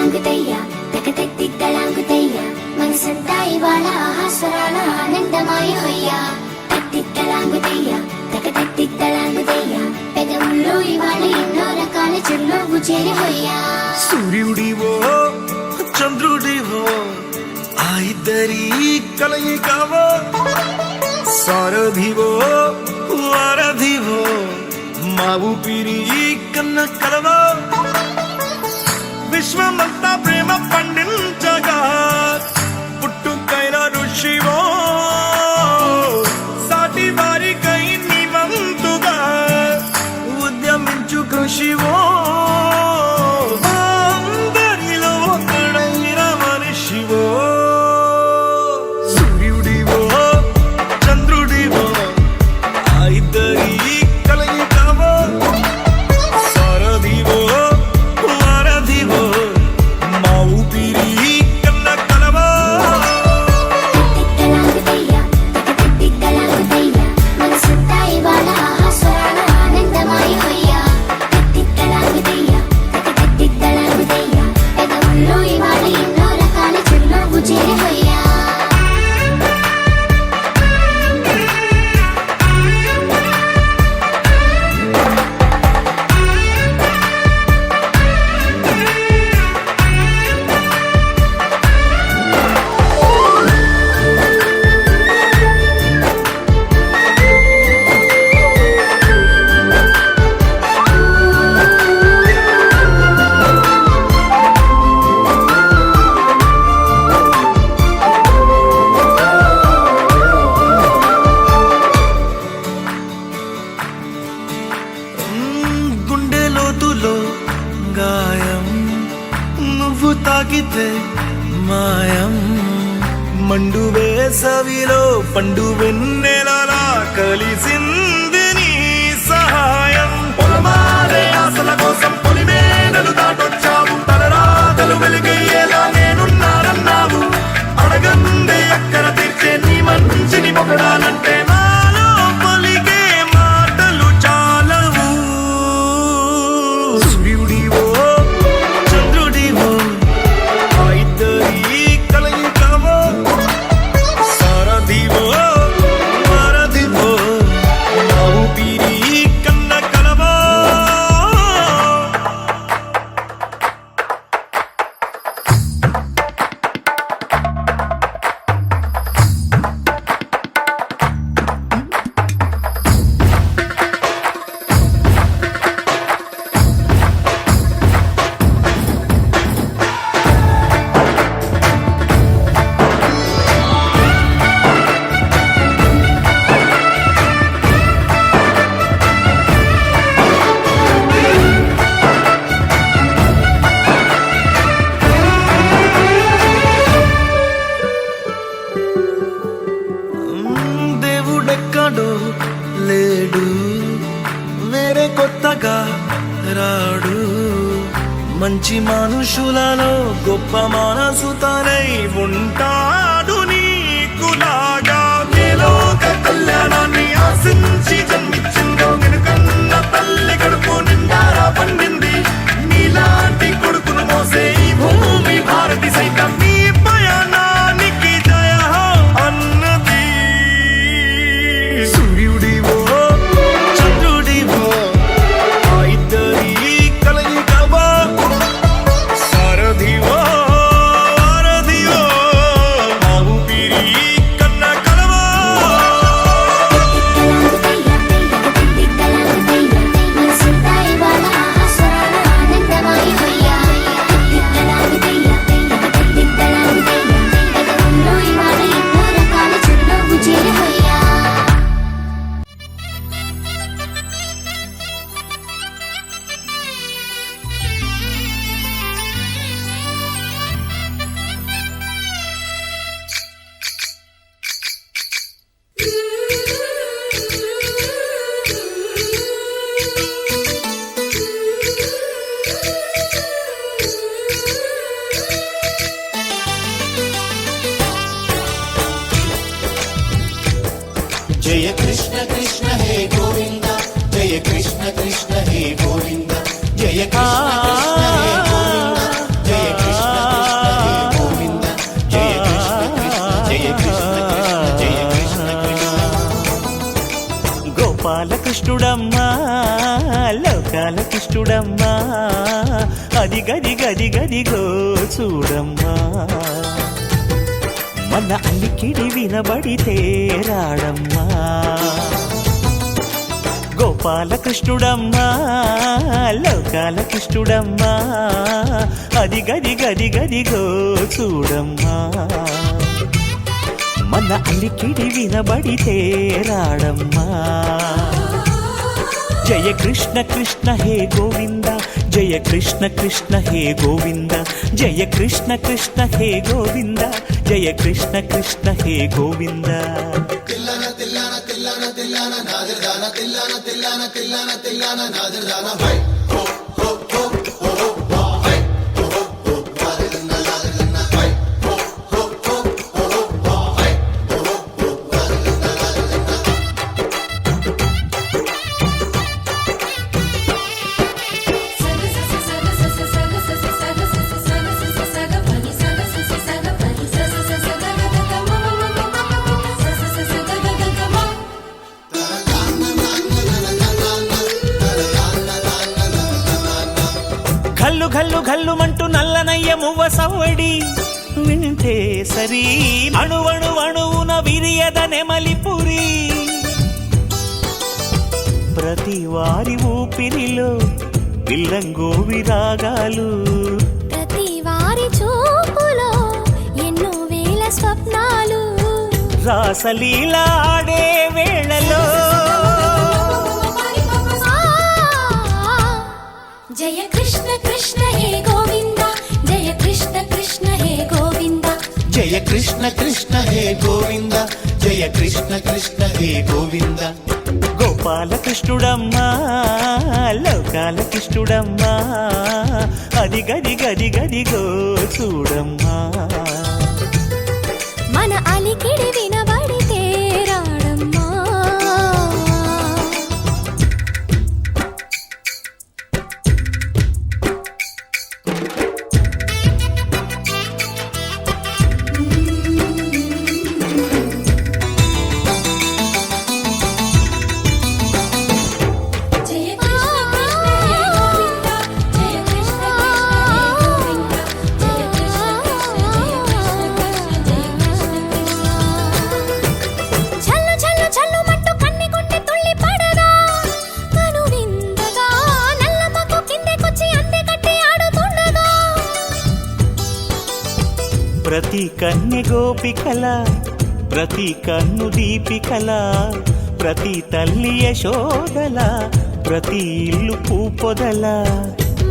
తిక్కలాంగుతయ్యా తకతెత్తిద్దలాంగుతయ్యా మనసంతా ఇవాళ ఆహాస్వరాల ఆనందమాయ హొయ్యా తిక్కలాంగుతయ్యా తకతెత్తిద్దలాంగుతయ్యా పెదవుల్లో ఇవాళ ఎన్నో రకాల చిరునవ్వు చేరి హొయ్యా సూర్యుడివో చంద్రుడివో ఆ ఇద్దరి కలయికవో సారథివో వారధివో మా ఊపిరి కన్న కలవో విశ్వమంతా ప్రేమ పండించగా పుట్టుకైన ఋషివో సాటి వారికై నివంతుగా ఉద్యమించు కృషివో అందరిలో ఒకడైన మనిషివో సూర్యుడివో చంద్రుడివో ఆ ఇద్దరి కలయికవో సారథివో వారధివో మా ఊపిరి కన్న కలవో తిక్కలాంగుతయ్యా తకతెత్తిద్దలాంగుతయ్యా మనసంతా ఇవాళ ఆహాస్వరాల ఆనందమాయ హొయ్యా తిక్కలాంగుతయ్యా తకతెత్తిద్దలాంగుతయ్యా పెదవుల్లో ఇవాళ ఎన్నో రకాల చిరునవ్వు చేరి హొయ్యా గుండె లోతులో గాయం నువ్వు తాకితే మాయం మండు వేసవిలో పండు వెన్నెలలా కలిసింది నీ సహాయం పొలమారే ఆశల కోసం పొలిమేనలు దాటొచ్చావు తలరాతలు వెలిగయ్యేలా నేనున్నారన్నావు అడగందే అక్కర తీర్చే నీ మంచిని పొగడాలంటే నాలో పలికే మాటలు చాలవు సూర్యుడివో చంద్రుడివో ఆ ఇద్దరి కలయికవో సారథివో వారధివో మా ఊపిరి కన్న కలవో దేవుడెక్కడో లేడు వేరే కొత్తగా రాడు మంచి మనుషులలో గొప్ప మనసు తనై ఉంటాడు నీకులాగా లోక కళ్యాణాన్ని ఆశించి జన్మించిందో వెనుకన్న తల్లి కడుపు నిండారా పండింది నీలాంటి కొడుకును మోసే ఈ భూమి భారతి సైతం నీ పయనానికి జయ అన్నది సూర్యుడివో చంద్రుడివో ఆ ఇద్దరి కలయికవో సారథివో వారధివో మా ఊపిరి కన్న కలవో తిక్కలాంగుతయ్యా మనసంతా ఇవాళ ఆహాస్వరాల ఆనందమాయ హొయ్యా తిక్కలాంగుతయ్యా పెదవుల్లో ఇవాళ ఎన్నో రకాల చిరునవ్వు చేరి హొయ్యా जय कृष्ण कृष्ण हे गोविंद जय कृष्ण कृष्ण हे गोविंद जय कृष्ण कृष्ण हे गोविंद जय कृष्ण కృష్ణుడమ్మా అది గది గది గదిగో చూడమ్మా మన అలికిడి వినబడితే రాడమ్మా గోపాలకృష్ణుడమ్మా లోకాల కృష్ణుడమ్మా అది గది గది గదిగో చూడమ్మా మన అలికిడి వినబడితే రాడమ్మా జయ కృష్ణ కృష్ణ హే గోవింద జయ కృష్ణ కృష్ణ హే గోవింద జయ కృష్ణ కృష్ణ హే గోవింద జయ కృష్ణ కృష్ణ హే గోవింద తిల్లన తిల్లన తిల్లన తిల్లన నాదిర్దాన తిల్లన తిల్లన తిల్లన తిల్లన నాదిర్దాన హై హో హో హో హో హో హై హో హో హో నాదిర్దాన నాదిర్దాన హై హో హో హో హో హో హై హో హో హో నాదిర్దాన ఘల్లు ఘల్లు ఘల్లుమంటూ నల్లనయ్య మువ్వ సవ్వడి వింటే సరి అణువణు అణువున విరియద నెమలిపురి ప్రతి వారి ఊపిరిలో పిల్లంగో విరాగాలు ప్రతి వారి చూపులో ఎన్నో వేల స్వప్నాలు రాసలీల ఆడే వేళలో జయ కృష్ణ కృష్ణ హే గోవింద జయ కృష్ణ కృష్ణ హే గోవింద జయ కృష్ణ కృష్ణ హే గోవింద జయ కృష్ణ కృష్ణ హే గోవింద గోపాలకృష్ణుడమ్మా లోకాల కృష్ణుడమ్మా అది గది గది గదిగో చూడమ్మా మన అలికిడి వినబడితే రాడమ్మా జయ కృష్ణ కృష్ణ హే గోవింద జయ కృష్ణ కృష్ణ హే గోవింద జయ కృష్ణ కృష్ణ జయ కృష్ణ కృష్ణ జయ కృష్ణ కృష్ణ చల్లు చల్లు మంటూ కన్ని కొంటే తుళ్ళి పడదా కను విందగా నల్లమకు కిందకొచ్చి అందే కట్టి ఆడుతుండగా ప్రతి కన్నె గోపికల ప్రతి కన్ను దీపికల ప్రతి తల్లి యశోదల ప్రతి ఇల్లు పూపొదల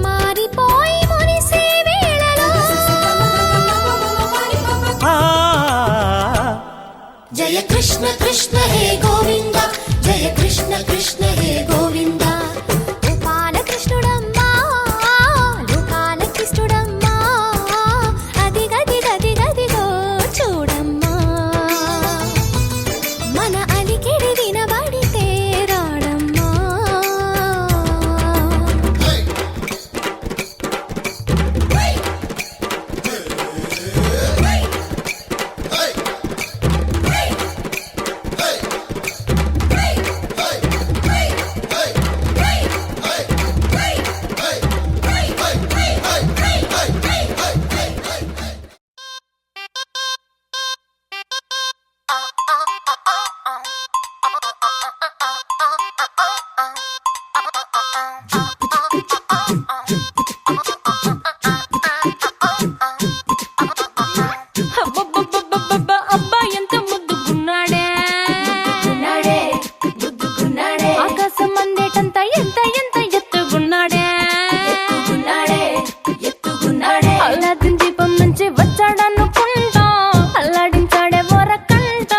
మారిపోయి మురిసే వేళలో ఆ జయ కృష్ణ కృష్ణ హే గోవింద జయ కృష్ణ కృష్ణ హే గోవింద గోపాలకృష్ణుడమ్మా లోకాల కృష్ణుడమ్మా అది గది గది గదిగో చూడమ్మా మన అలికిడి వినబడితే రాడమ్మా అబ్బబ్బబ్బబ్బబ్బ అబ్బా ఎంత ముద్దుగున్నాడే ఆకాశం అందేటంత ఎంత ఎంత ఎత్తుగున్నాడే అల్లాదిన్ దీపం నుంచి వచ్చాడనుకుంటా అల్లాడించాడే వరకంట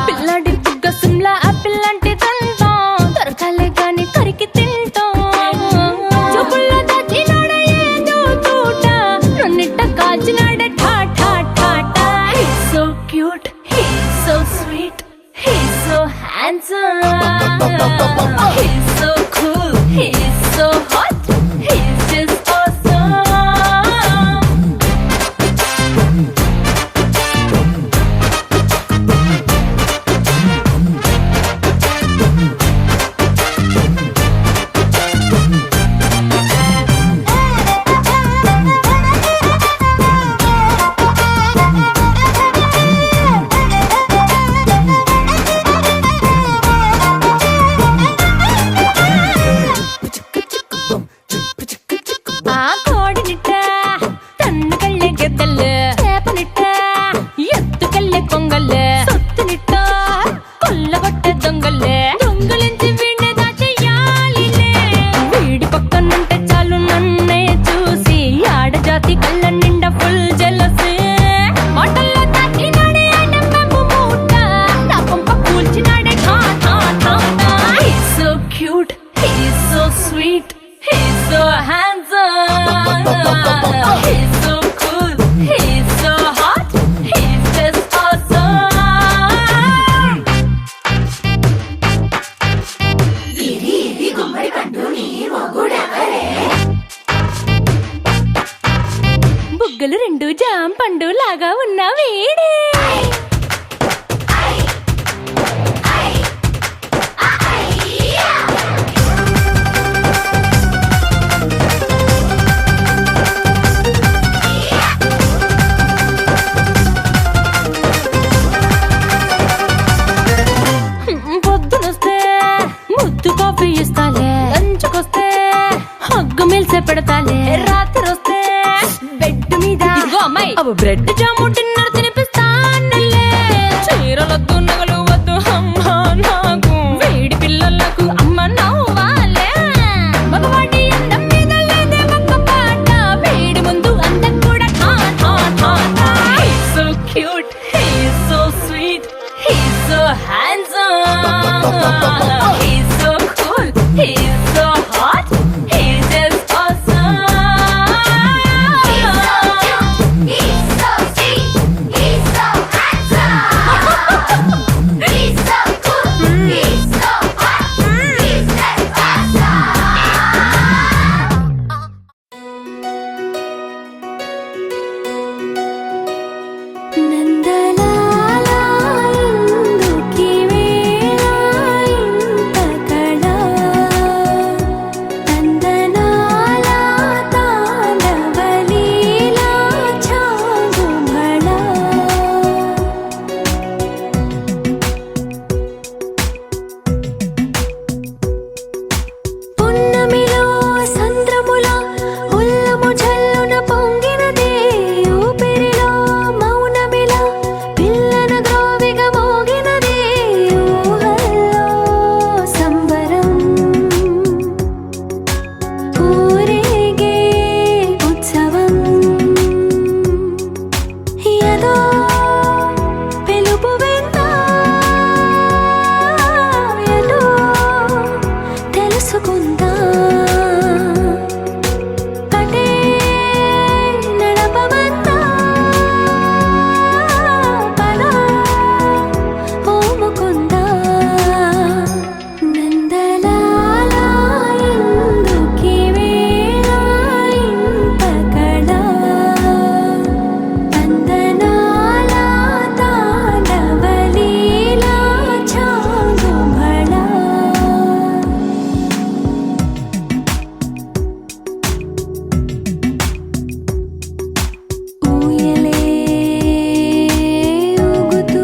పిల్లడి బుగ్గ సిమ్లా ఆపిల్ లాంటి దంట దొరకాలే గాని కరికి తింటా చూపుల్లో దాచినాడే ఏదో తూట నన్నిట్ట కాచినాడే ఠా ఠా ఠా ఠా He's so cute, he's so sweet, he's so handsome, he's so cool, he's so hot, he's just awesome. ఆ కోడినిట్ట తన్నుకల్లే గెద్దలు చేపనిట్ట ఎత్తుకల్లే కొంగల్లే సొత్తునిట్ట కొల్లగొట్టే దొంగల్లే దొంగలించి వీణ్ణి దాచేయాలిలే వీడి పక్కనుంటే చాలు నన్నే చూసి ఆడజాతి కళ్ళ నిండా ఫుల్ జెలసీ మాటల్లో తాకినాడే ఆడమ్మ మూట నా కొంప కూల్చినాడే ఠా ఠా ఠా ఠా He's so cute, he's so sweet, he's so handsome, he's so cool, he's so hot, he's just awesome. బుగ్గలు రెండు జాం పండు లాగా ఉన్న వీడే పొద్దునొస్తే ముద్దు కాఫీ ఇస్తాలే లంచుకొస్తే హగ్గు మిల్సే పెడతాలే రాత్రి వస్తే బెడ్ మీద ఇదిగో అమ్మాయి అవి బ్రెడ్ జాము డిన్నర్ తినిపిస్తానులే చీరలొద్దు నగలు వద్దు అమ్మా నాకు వేడి పిల్లలకు అమ్మ నవ్వాలే మగవాడి అందం మీద లేదే ఒక్క పాట వేడి ముందు అందం కూడా ఠా ఠా ఠా ఠా He's so cute, he's so sweet, he's so handsome, he's so cool, he's so hot, he's just awesome. He's so sweet, he's so handsome, he's so cool, he's so hot, he's just awesome. నందలాలా ఇందుకి వేళ ఇంత కళ నందనాల తాండవలీలా చాగుమళ పున్నమిలో సంద్రముల ఉల్లము జల్లున పొంగినదే ఊపిరిలో మౌనమిలా పిల్లన గ్రోవిగా మోగినదే ఊహల్లో సంబరం ఊరేగే ఉత్సవం ఏదో పిలుపు విన్నా ఎటో తెలుసుకుందా అటే నడపమందా పద ఓ ముకుందా నందలాల ఇందుకి వేళ ఇంత కళ నందనాల తాండవలీలా చాగుమళ ఊయలే ఊగుతూ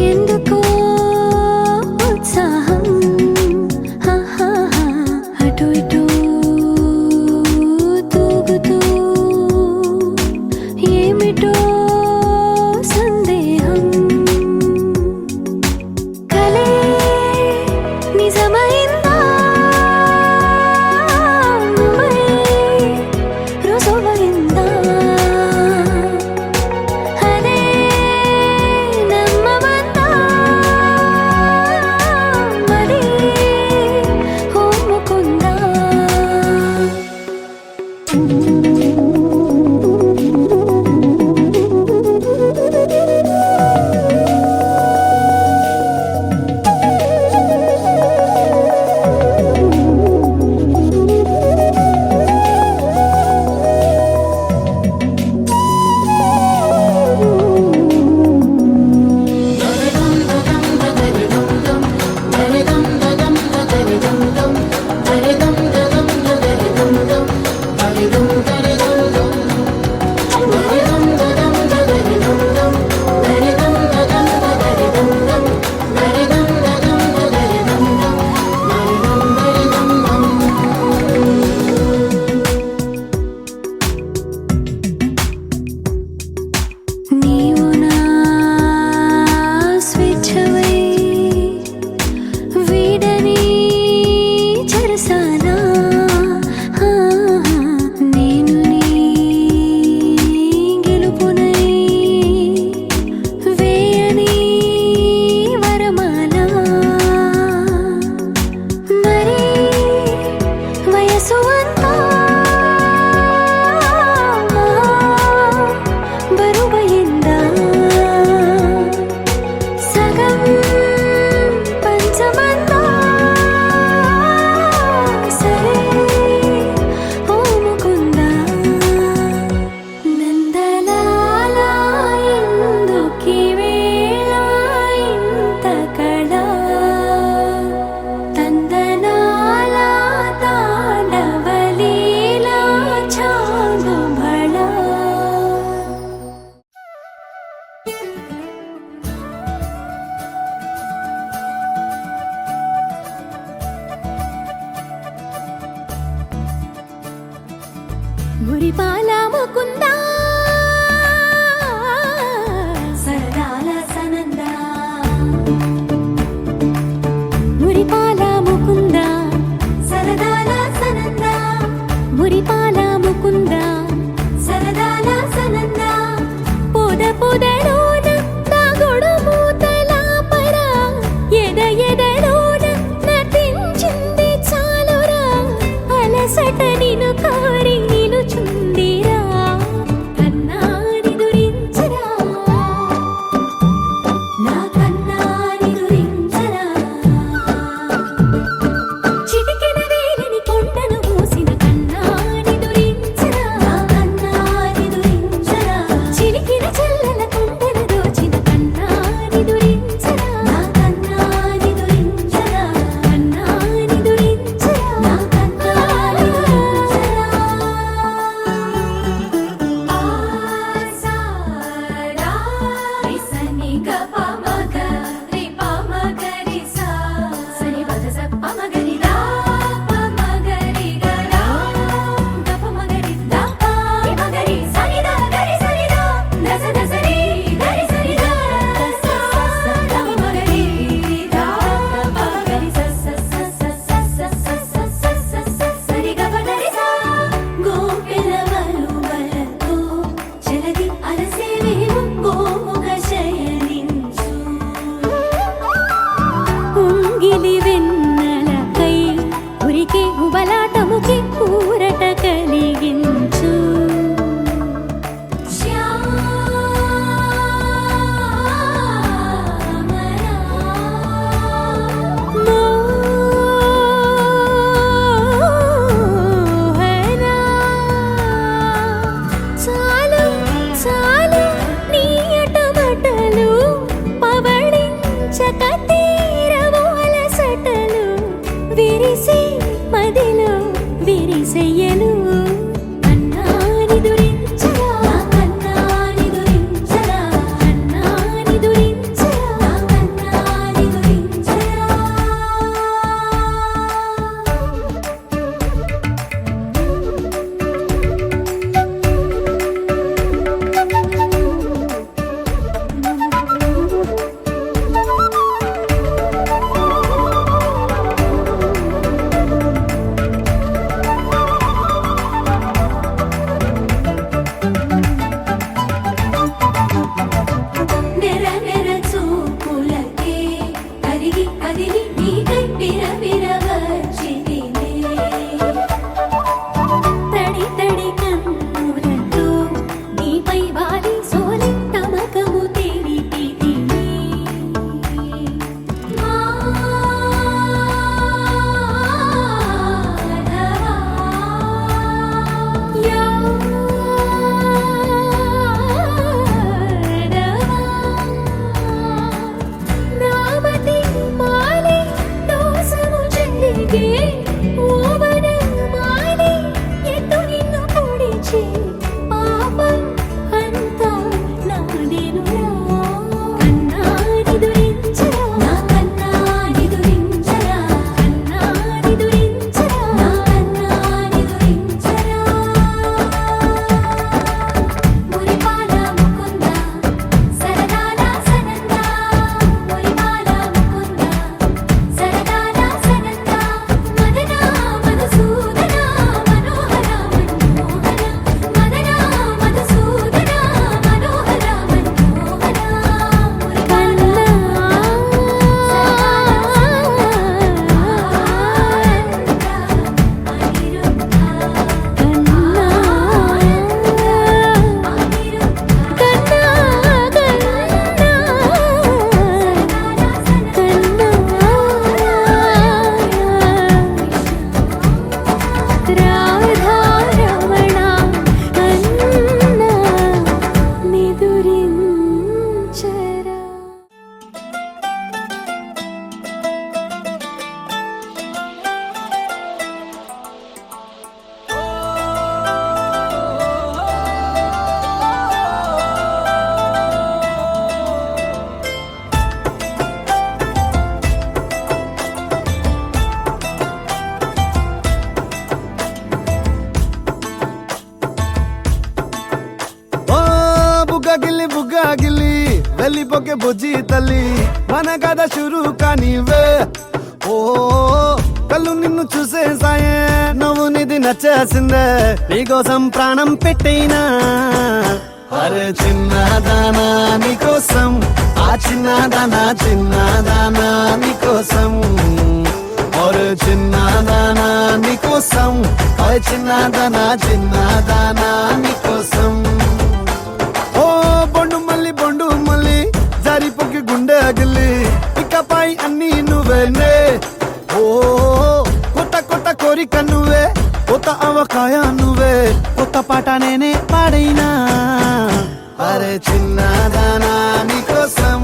ఎందుకో ఉత్సాహం అటు ఇటు తూగుతూ ఏమిటో సందేహం కలే నిజమైందా నువ్వై రుజువైందా అదే నమ్మమందా మరి ఓ ముకుందా మురిపాల ముకుందా సరదాల సనందా మురిపాల ముకుందా సరదాల సనందా మురిపాల ముకుందా సరదాల సనందా పొద పొదలోన నా గొడుమూతల పరా ఎద ఎదలోన నటించింది చాలురా అలసట నిన్ను కోరి నిలుచుందిరా కన్నాని దురించరా నా కన్నాని దురించరా చిటికెన వేలిని కొండను మూసిన కన్నాని దురించరా నా కన్నాని దురించరా చిలికిన చెల్లెల కొండను దోచిన కన్నాని దురించరా నా కన్నాని దురించరా కన్నాని దురించరా నా కన్నాని దురించరా వెళ్ళిపోకే బుజ్జి తల్లి మన కథ షురు కానివే ఓ కళ్ళు నిన్ను చూసేసాయే నువ్వు నిధి నచ్చేసిందే నీకోసం ప్రాణం పెట్టైనా అరే చిన్నదానా నీకోసం ఆ చిన్నదానా చిన్నదానా నీకోసం ఒరే చిన్నదానా నీకోసం ఓ చిన్నదానా చిన్నదానా నీకోసం ఓ బొండు మళ్ళీ జారిపోకి గుండె అగిలి ఇకపై అన్ని నువ్వేనే ఓ కొత్త కోరిక నువ్వే కొత్త అవకాయ నువ్వే కొత్త పాట నేనే పాడైనా అరే చిన్నదానా నీకోసం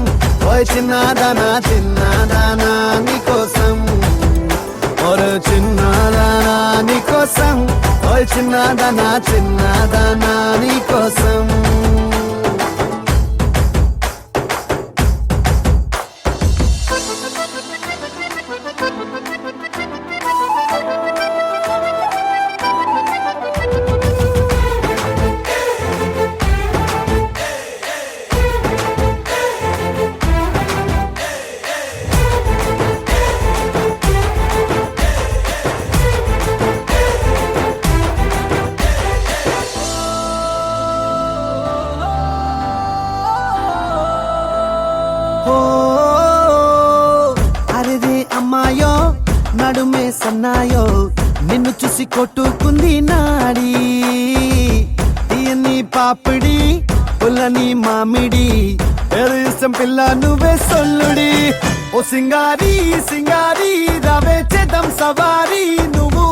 ఓయ్ చిన్నదానా చిన్నదానా నీకోసం ఒరే చిన్నదానా నీకోసం ఓయ్ చిన్నదానా చిన్నదానా నీకోసం అమ్మాయో నడుమే సన్నాయో నిన్ను చూసి కొట్టుకుంది నాడి తీయని పాపిడి పుల్లని మామిడి ఇష్టం పిల్ల నువ్వే సొల్లుడి ఓ సింగారి సింగారి రావే చేద్దాం సవారి నువ్వు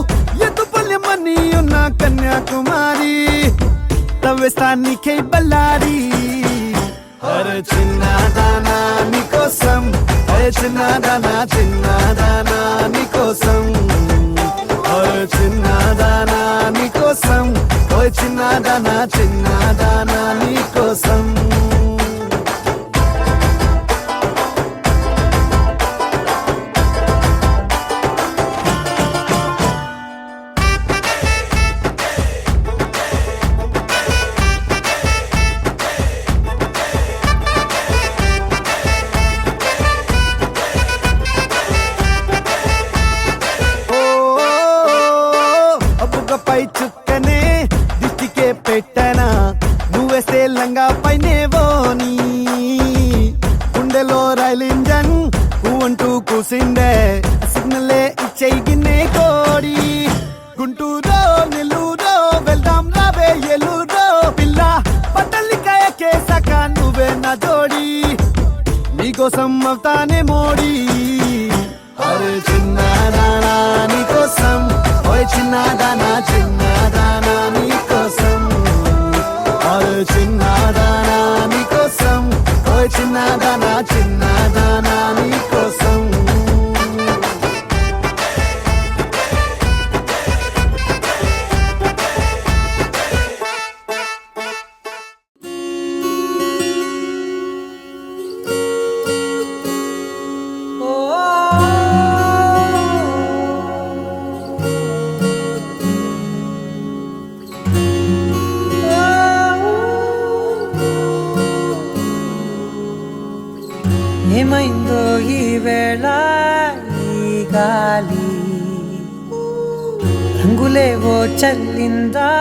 ఎద్దు పల్లెమని ఉన్న కన్యాకుమారి తవ్వేస్తానికై బల్లారి అరే చిన్నదానా నీకోసం అరే చిన్నదానా చిన్నదానా నీకోసం అరే చిన్నదానా నీకోసం ఓ చిన్నదానా చిన్నదానా నీకోసం పై చుక్కనే దిష్టికే పెట్టనా నువ్వేస్తే లంగా పైనేవోని గుండెలో రైల్ ఇంజన్ అంటూ కూసిందే సిగ్నలే ఇచ్చేయి గిన్నే కోడి గుంటూరో నెల్లూరో వెళ్దాం రావే ఎల్లూరో పిల్ల పట్టలికాయ కేసాక నువ్వే నా జోడి నీకోసం అవుతానే మోడీ అరే చిన్నదానా నీకోసం ఓయ్ చిన్నదానా చిన్నదానా నీకోసం అరే చిన్నదానా నీకోసం ఓయ్ చిన్నదానా చిన్నదానా నీకోసం ఏమైందో ఈ వేళ ఈ గాలి రంగులేవో చల్లిందా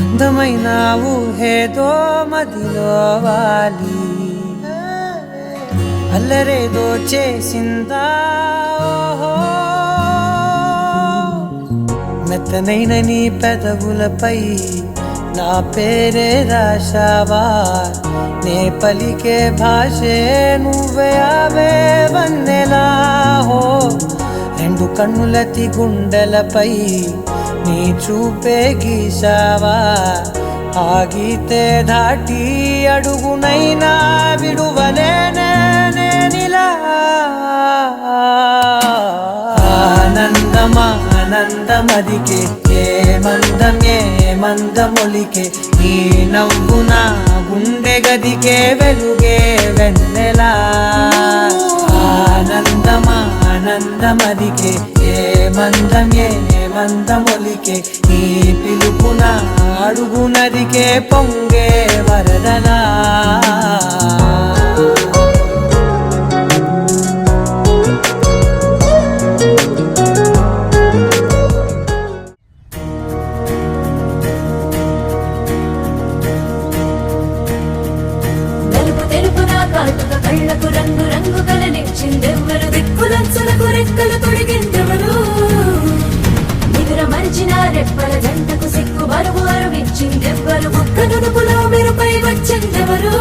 అందమైన ఊహేదో మదిలో వాలి అల్లరేదో చేసిందా మెత్తనైన నీ పెదవులపై నా పేరే రాశావా నే పలికే భాషే నువ్వే అవే వన్నెలా హో రెండు కన్నులతి గుండెలపై నీ చూపే గీసావా ఆగితే దాటి అడుగునైనా విడువలేనే నేనిలా ఆనందమా ఆనందమదికే ఏ మందమొలికే నీ నవ్వు నా గుండె గదికే వెలుగే వెన్నెలా ఆనందమా ఆనందమదికే ఏ మందమొలికే నీ పిలుపు నా అడుగు నదికే పొంగే వరదలా నలుపు తెలుపున కాటుక కళ్ళకు రంగు రంగు కలనిచ్చిందెవ్వరు దిక్కులంచులకు రెక్కలు తొడిగిందెవరు నిదుర మరిచిన రెప్పల జంటకు సిక్కు బరువు అరువిచ్చిందెవ్వరు ముక్క నుడుపులో మెరుపై వచ్చిందెవరు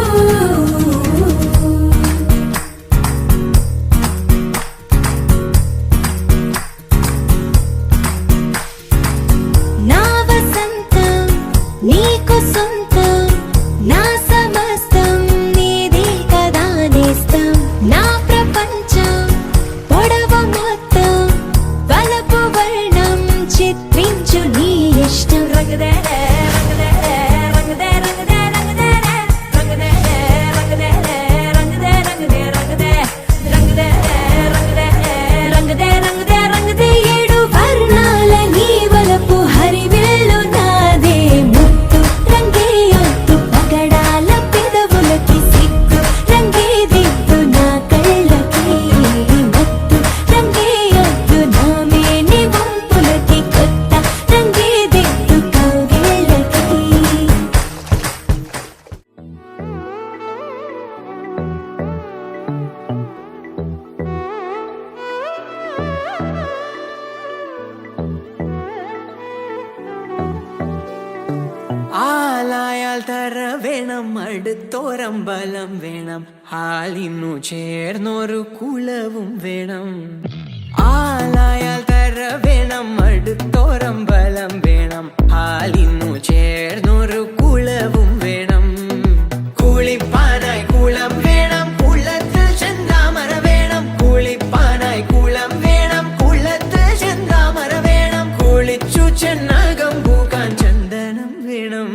నా వసంతం నీకు సొంతం నా సమస్తం నీది కదా నేస్తం నా ప్రపంచం పొడవ మొత్తం వలపు వర్ణం చిత్రించు నీ ఇష్టం రంగదే రంగదే రంగదే రంగదే రంగదే రంగదే రంగదే రంగదే రంగదే రంగదే రంగదే రంగదే రంగదే రంగదే రంగదే ఏడు వర్ణాల నీ వలపు హరివేలు నాదే ముత్తు రంగే ఒత్తు పగడాల పెదవులకి సిగ్గు రంగే దిద్దు నా కళ్ళకి మత్తు రంగే ఒత్తు నా మేని వంపులకి కొత్త రంగే దిద్దు కౌగిళ్ళకి ആലായാൽ തര വേണം അടുത്തോരം ബലം വേണം ഹാലിന്നു ചേർന്നൊരു കുളവും വേണം ആലായാൽ തര വേണം അടുത്തോരം ബലം വേണം ഹാലിന്നു ചേർന്നൊരു കുളവും വേണം കുളിപ്പാനായി കുളം വേണം കുളത്തിൽ ചെന്താമര വേണം കുളിപ്പാനായി കുളം വേണം കുളത്തിൽ ചെന്താമര വേണം കുളിച്ചു ചെന്നകം പൂക്കാൻ ചന്ദനം വേണം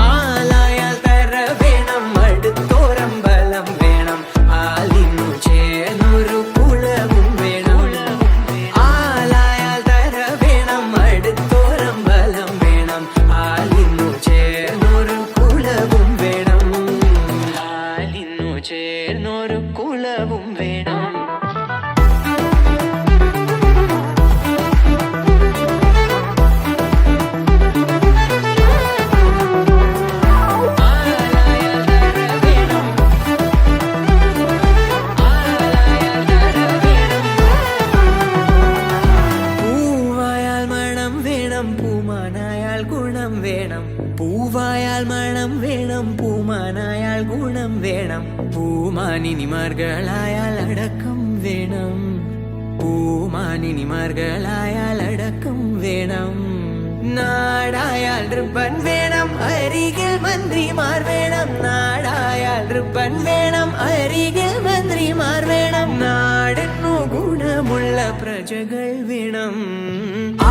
ആലായാൽ തര വേണം അടുത്തോരം ബലം വേണം ആലിന്നു ചേർന്നൊരു കുളവും വേണം ആലായാൽ തര വേണം അടുത്തോരം ബലം വേണം ആലിന്നു ചേർന്നൊരു കുളവും വേണം ആലിന്നു ചേർന്നൊരു കുളവും വേണം പൂവായാൽ മണം വേണം പൂമാനായാൽ ഗുണം വേണം പൂവായാൽ മണം വേണം പൂമാനായാൽ ഗുണം വേണം പൂമാനിനിമാർകളായാൽ അടക്കം വേണം പൂമാനിനിമാർകളായാൽ അടക്കം വേണം നാടായാൽ നൃപ്പൻ വേണം അരികിൽ മന്ത്രിമാർ വേണം നാടായാൽ നൃപ്പൻ വേണം അരികിൽ മന്ത്രിമാർ വേണം നാടിനു ഗുണമുള്ള പ്രജകൾ വേണം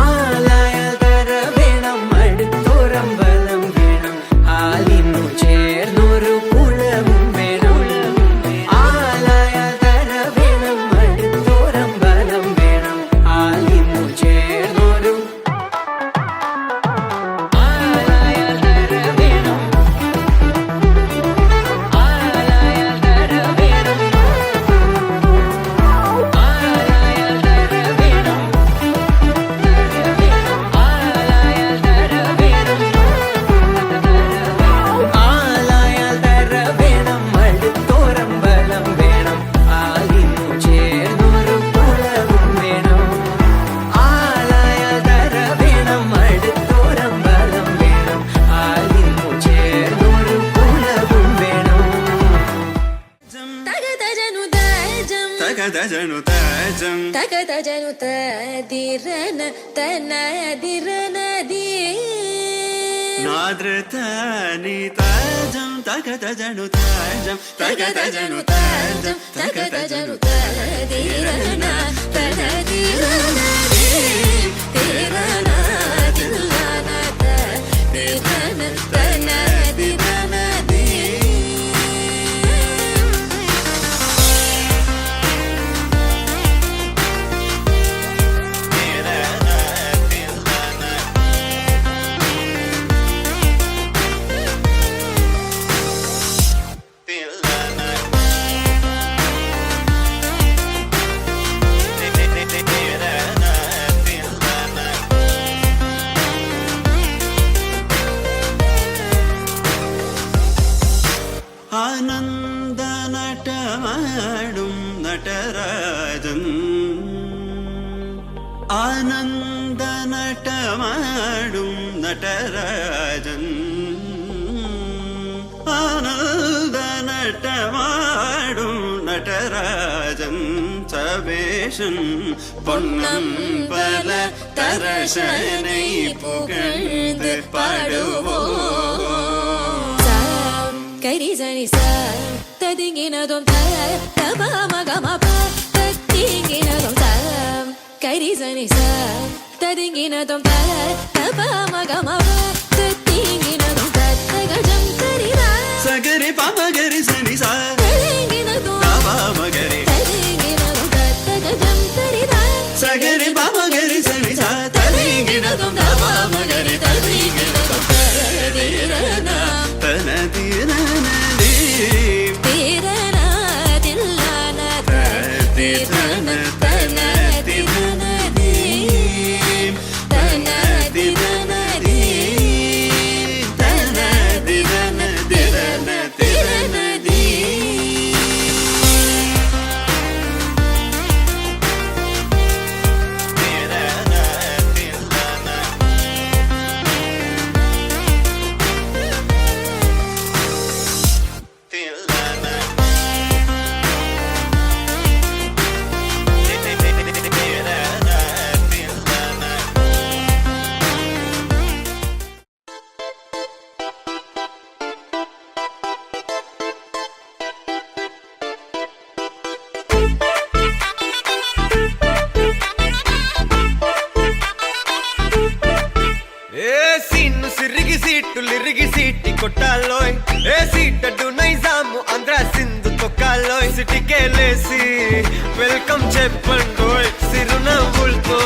ആലായാൽ തര വേണം അടുത്തോരം ബലം വേണം ആലിന്നു ചേർന്നൊരു കുളവും വേണം ആലായാൽ തര വേണം അടുത്തോരം ബലം വേണം ആലിന്നു ചേർന്നൊരു ആലായാൽ തര വേണം ആലായാൽ തര വേണം ആലായാൽ തര വേണം ആലായാൽ തര വേണം ആലായാൽ തര വേണം അടുത്തോരം ബലം വേണം ആലിന്നു ചേർന്നൊരു കുളവും വേണം ആലായാൽ തര വേണം അടുത്തോരം ബലം വേണം ആലിന്നു ചേർന്നൊരു കുളവും വേണം తగదజను దజం తగదజను తజం తగదజను తదిరన తనదిరనది నాద్రతని తజం తగదజను తజం తగదజను తజం తగదజను తదిరన తనదిరనది తిరన తిల్లన తదిరన తనదిరనది ആനന്ദ നടമാടും നടരാജൻ ആനന്ദ നടമാടും നടരാജൻ സവേശൻ പൊന്നം പല തരശനെ പുകഴ്ந்து പാടുവോ കരിസനി സ തദിങ്ങിനതും തപമഗമപ തത്തിങ്ങിനതും കരിസനി സ തദിങ്ങിനതും തപമഗമപ തത്തിങ്ങിനതും തഗജം തരിത സഗരി പമഗരി സനി സ തദിങ്ങിനതും പമഗരി തദിങ്ങിനതും തഗജം തരിത സഗരി പമഗരി സനി സ തദിങ്ങിനതും പമഗരി തദിങ്ങിനതും തദിരന തനദിരനദി തിരന ദില്ലന തദിരന തനദിരനദി തനദിരനദി തനദിരനദിരന തിരനദി సిరిగి సీటులిరిగి సీటి కొట్టాలోయ్ ఏ సీటడు నైజాము ఆంధ్ర సింధు తొక్కాలోయ్ సిటికేలేసి వెల్కమ్ చెప్పండోయ్ సిరునవ్వులతో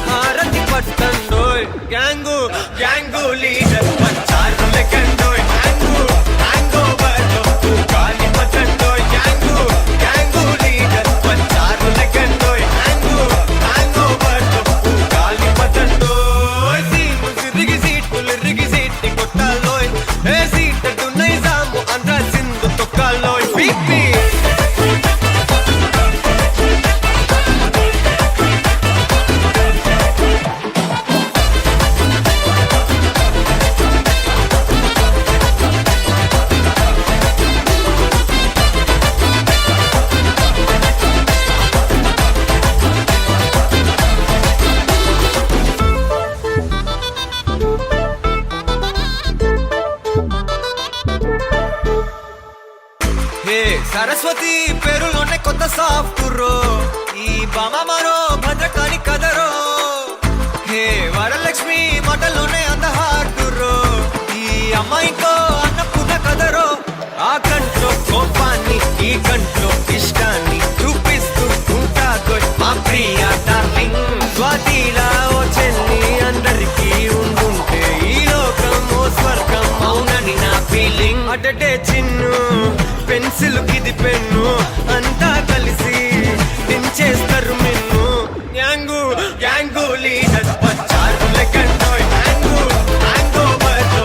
హారతి పట్టండోయ్ గ్యాంగు గ్యాంగు లీడర్ పంచారు లెక్కండోయ్ హ్యాంగు హ్యాంగ్ ఓవర్లో గాలి పట్టండోయ్ గ్యాంగు గ్యాంగు లీడర్ పంచారు లెక్కండోయ్ హ్యాంగు హ్యాంగ్ ఓవర్లో గాలి పట్టండోయ్ సిరిగి సీటులిరిగి సీటి కొట్టాలోయ్ ఏ సీటడు నైజాము ఆంధ్ర సింధు తొక్కాలోయ్ పీపీ హే సరస్వతి పేరులోనే కొత్త సాఫ్టురో ఈ బామ మరో భద్రకాళి కదరో హే వరలక్ష్మి మాటలోనే అంత హార్టురో ఈ అమ్మాయికో అన్నపూర్ణ కదరో ఆ కంట్లో కోపాన్ని ఈ కంట్లో ఇష్టాన్ని చూపిస్తూ ఉంటాదో మా ప్రియ డార్లింగ్ స్వాతిలా ఓ చెల్లి అందరికీ ఉండుంటే ఈ లోకం ఓ స్వర్గం అవునని నా ఫీలింగ్ అటటే చిన్ను పెన్సిల్ కిది పెన్ను అంతా కలిసి దించేస్తారు మిన్ను గ్యాంగు గ్యాంగు లీడర్ పంచారు లెక్కండోయ్ హ్యాంగు హ్యాంగ్ ఓవర్లో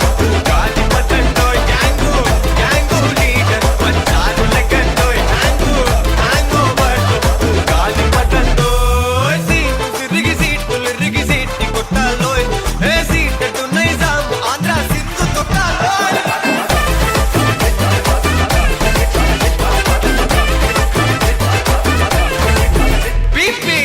గాలి పట్టండోయ్ గ్యాంగు గ్యాంగు లీడర్ పంచారు లెక్కండోయ్ హ్యాంగు హ్యాంగ్ ఓవర్లో గాలి పట్టండోయ్ సిరిగి సీటులిరిగి సీటి కొట్టాలోయ్ ఏ సీటడు నైజాము ఆంధ్ర సింధు తొక్కాలోయ్ పీపీ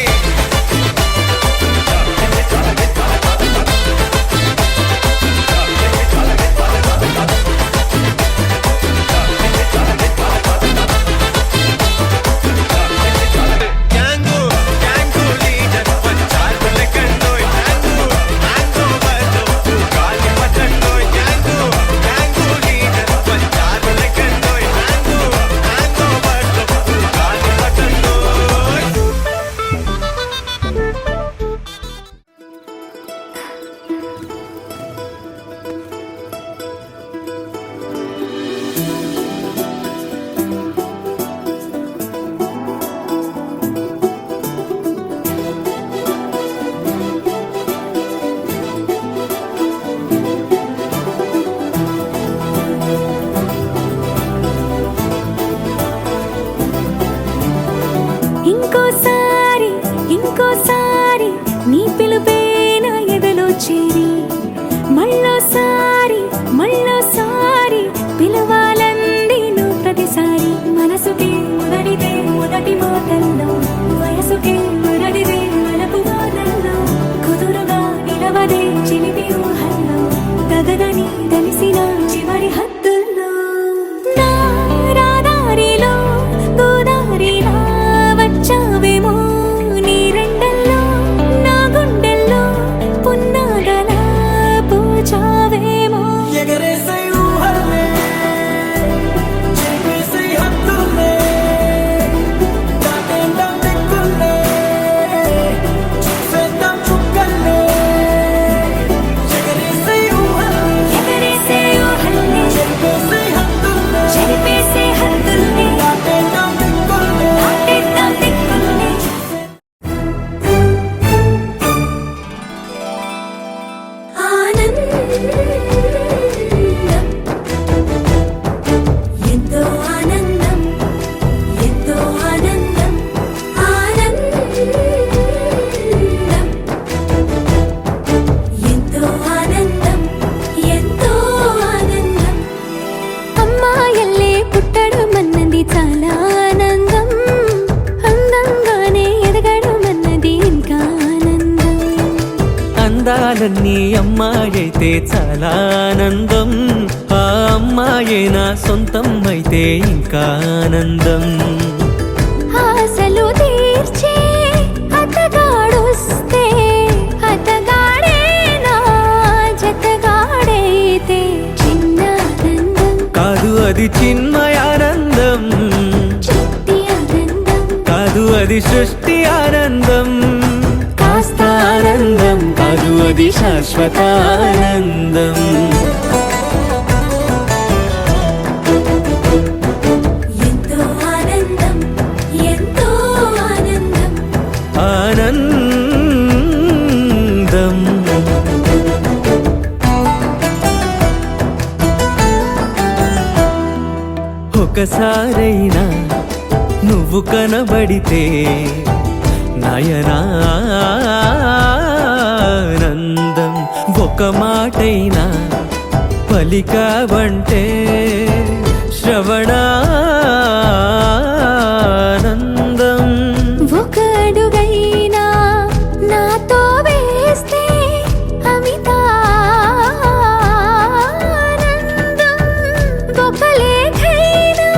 గ్యాంగు గ్యాంగు లీడర్ పంచారు లెక్కండోయ్ హ్యాంగు హ్యాంగ్ ఓవర్లో గాలి పట్టండోయ్ గ్యాంగు గ్యాంగు లీడర్ పంచారు లెక్కండోయ్ హ్యాంగు హ్యాంగ్ ఓవర్లో గాలి పట్టండోయ్ ఇంకోసారి ఇంకోసారి అందాలన్నీ అమ్మాయైతే చాలా ఆనందం, ఆ అమ్మాయే నా సొంతం అయితే ఇంకా ఆనందం. ఆశలు తీర్చే అతగాడొస్తే అతగాడే నా జతగాడైతే చిన్నానందం, కాదు అది చిన్మయానందం, చిట్టి ఆనందం, కాదు అది సృష్టి ఆనందం, కాస్త ఆనందం, కాదు అది శాశ్వత ఆనందం. ఎంతో ఆనందం, ఎంతో ఆనందం. ఆనందం ఒకసారైనా నువ్వు కనబడితే నయనానందం, ఒక మాటైనా పలికావంటే శ్రవణానందం. ఒక అడుగైనా నాతో వేస్తే అమితానందం, ఒక లేఖైనా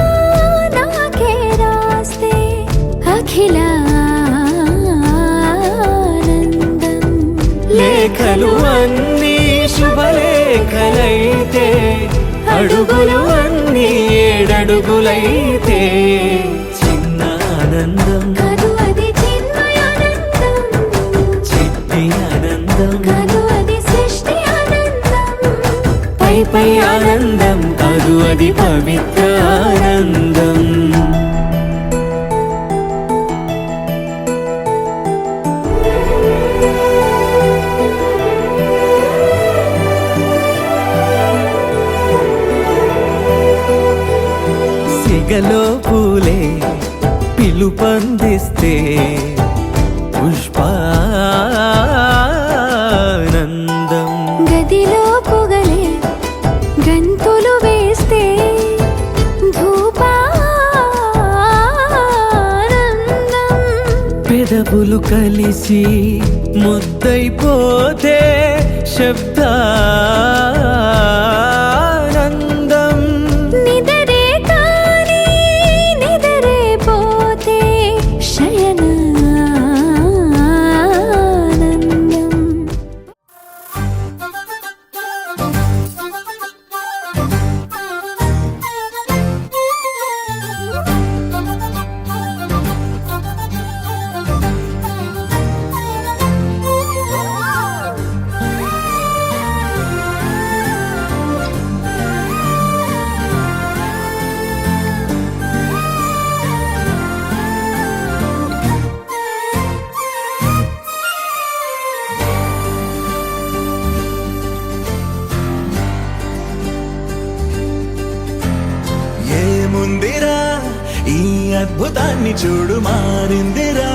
నాకే రాస్తే అఖిలానందం. లేఖలు అన్నీ శుభలేఖలైతే, అడుగులు అన్నీ ఏడడుగులైతే చిన్న ఆనందం, కాదు అది చిన్మయానందం, చిట్టి ఆనందం, కాదు అది సృష్టి ఆనందం. పై పై ఆనందం, కాదు అది పవిత్ర ఆనందం. సిగలో పూలే పిలుపందిస్తే పుష్పానందం, గదిలో పొగలే గంతులు వేస్తే ధూపానందం, పెదవులు కలిసి ముద్దైపోతే శబ్దానందం, నిదరే కాని నిదరే పోతే శయనానందం. ఏముందిరా ఈ అద్భుతాన్ని చూడు, మారిందిరా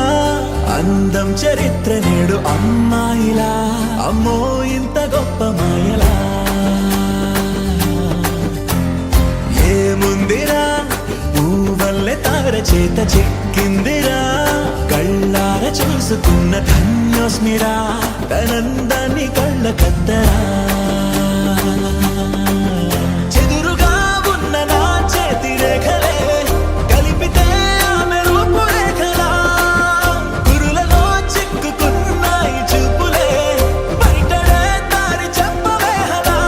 అందం చరిత్ర నేడు అమ్మాయిలా, అమ్మో ఇంత గొప్ప మాయలా. ఏముందిరా పువ్వల్లె తార చేత చిక్కిందిరా, కళ్ళార చూసుకున్న ధన్యోస్మిరా, తనందాన్ని కళ్ళ కద్దరా. చెదురుగా ఉన్న నా చేతి రేఖలే కలిపితే ఆమె రూపురేఖలా, కురులలో చిక్కుకున్నాయి చూపులే, బయటడే దారి చెప్పవేహలా.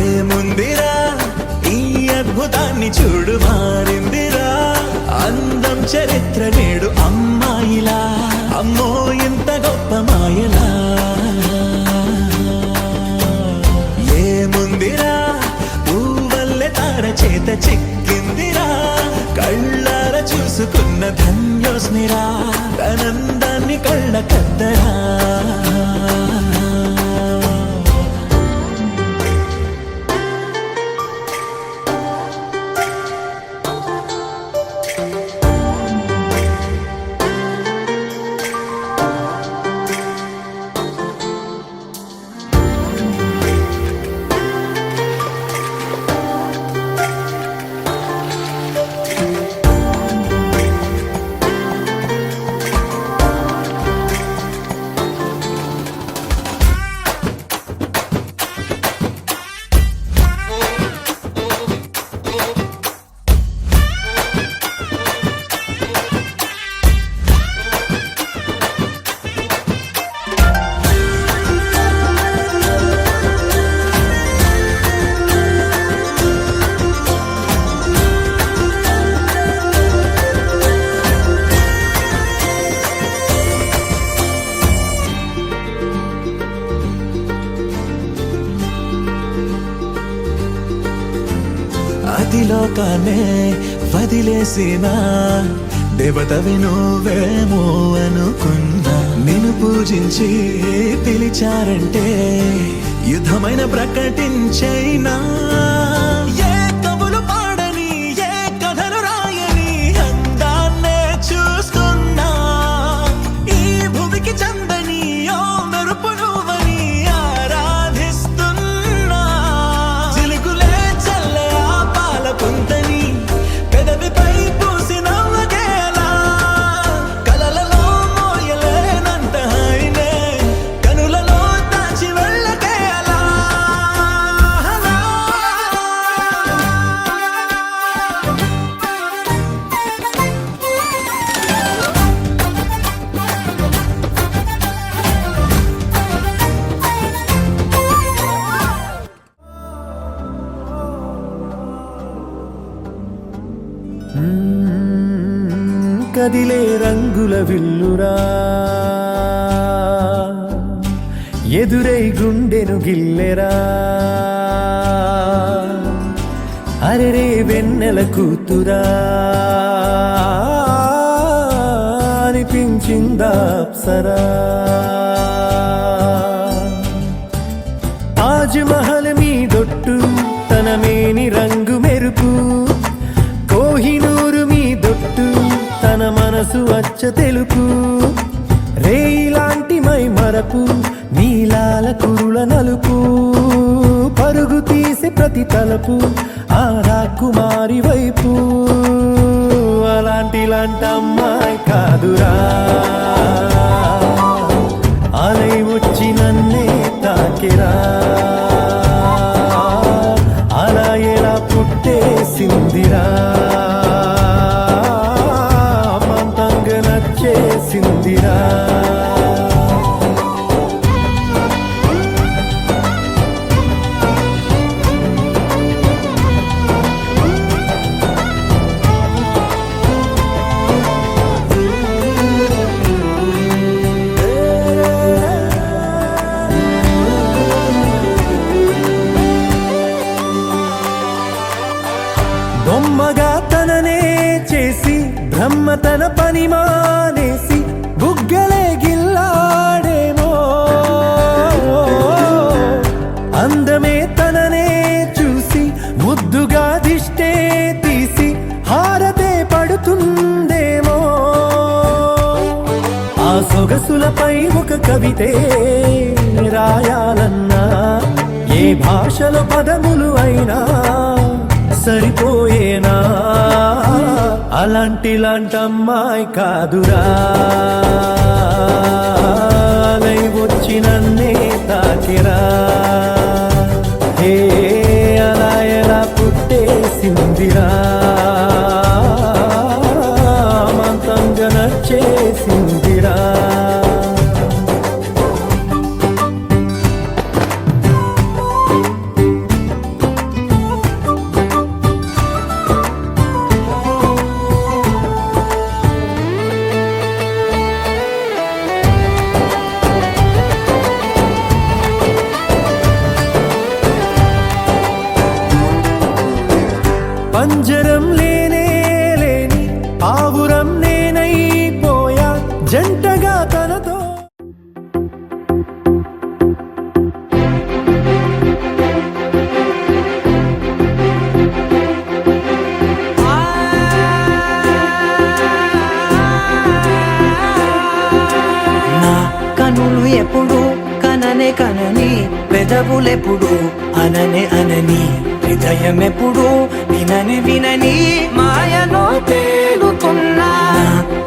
ఏముందిరా ఈ అద్భుతాన్ని చూడు, మారిందిరా అందం చరిత్ర నేడు అమ్మాయిలా, అమ్మో ఇంత గొప్ప మాయలా. ఏముందిరా పువ్వల్లె తార చేత చిక్కిందిరా, కళ్ళార చూసుకున్న ధన్యోస్మిరా, తనందాన్ని కళ్ళ కద్దరా. లోకాన్నే వదిలేసిన దేవతవి నువ్వేమో అనుకున్నా. నిన్ను పూజించి పిలిచారంటే యుద్ధమైన ప్రకటించైనా. ఏ కవులు పాడని ఏ కథలు రాయని అందాన్నే చూస్తున్నా. ఈ భూమికి చందని ఓ మెరుపు నువ్వని ఆరాధిస్తున్నా. చిలుకులే చల్లే ఆ పాల పుంతని పెదవిపై పూసి నవ్వగేలా. కలలలో మోయలేనంత హాయినే కనులలో దాచి వెళ్ళకేలా. కదిలే రంగుల విల్లురా ఎదురై గుండెను గిల్లెరా. అరెరే వెన్నెల కూతురా అనిపించిందా అప్సరా. తాజ్ మహల్ మీదొట్టు తన మేని రంగు మెరుపు. కోహినూరు మీదొట్టు తన మనసు అచ్చ తెలుపు. రేయిలాంటి మై మరపు నీలాల కురుల నలుపు. పరుగు తీసి ప్రతి తలపు ఆ రాకుమారి వైపు. అలాంటి అమ్మాయి కాదురా అలై వచ్చి నన్నే తాకిరా. అలా ఎలా పుట్టేసిందిరా అమాంతంగా నచ్చేసిందిరా. బొమ్మగా తననే చేసి బ్రహ్మ తన పని మానేసి బుగ్గలే గిల్లాడేమో. అందమే తననే చూసి ముద్దుగా దిష్టే తీసి హారతే పడుతుందేమో. ఆ సొగసులపై ఒక కవితే రాయాలన్నా ఏ భాషలో పదములు అయినా సరిపోయేనా. అలాంటి అమ్మాయి కాదురా అలై వచ్చి నన్నే తాకిరా. హే అలా ఎలా పుట్టేసిందిరా అమాంతంగా నచ్చేసిందిరా. పంజరం లేనే లేని ఆవురం నేనైపోయా జంటగా తనతో. నా కనులు ఎప్పుడు కననే కనని పెదవులెప్పుడు అననే అనని హృదయం ఎప్పుడు వినని వినని మాయలో తేలుతున్నా.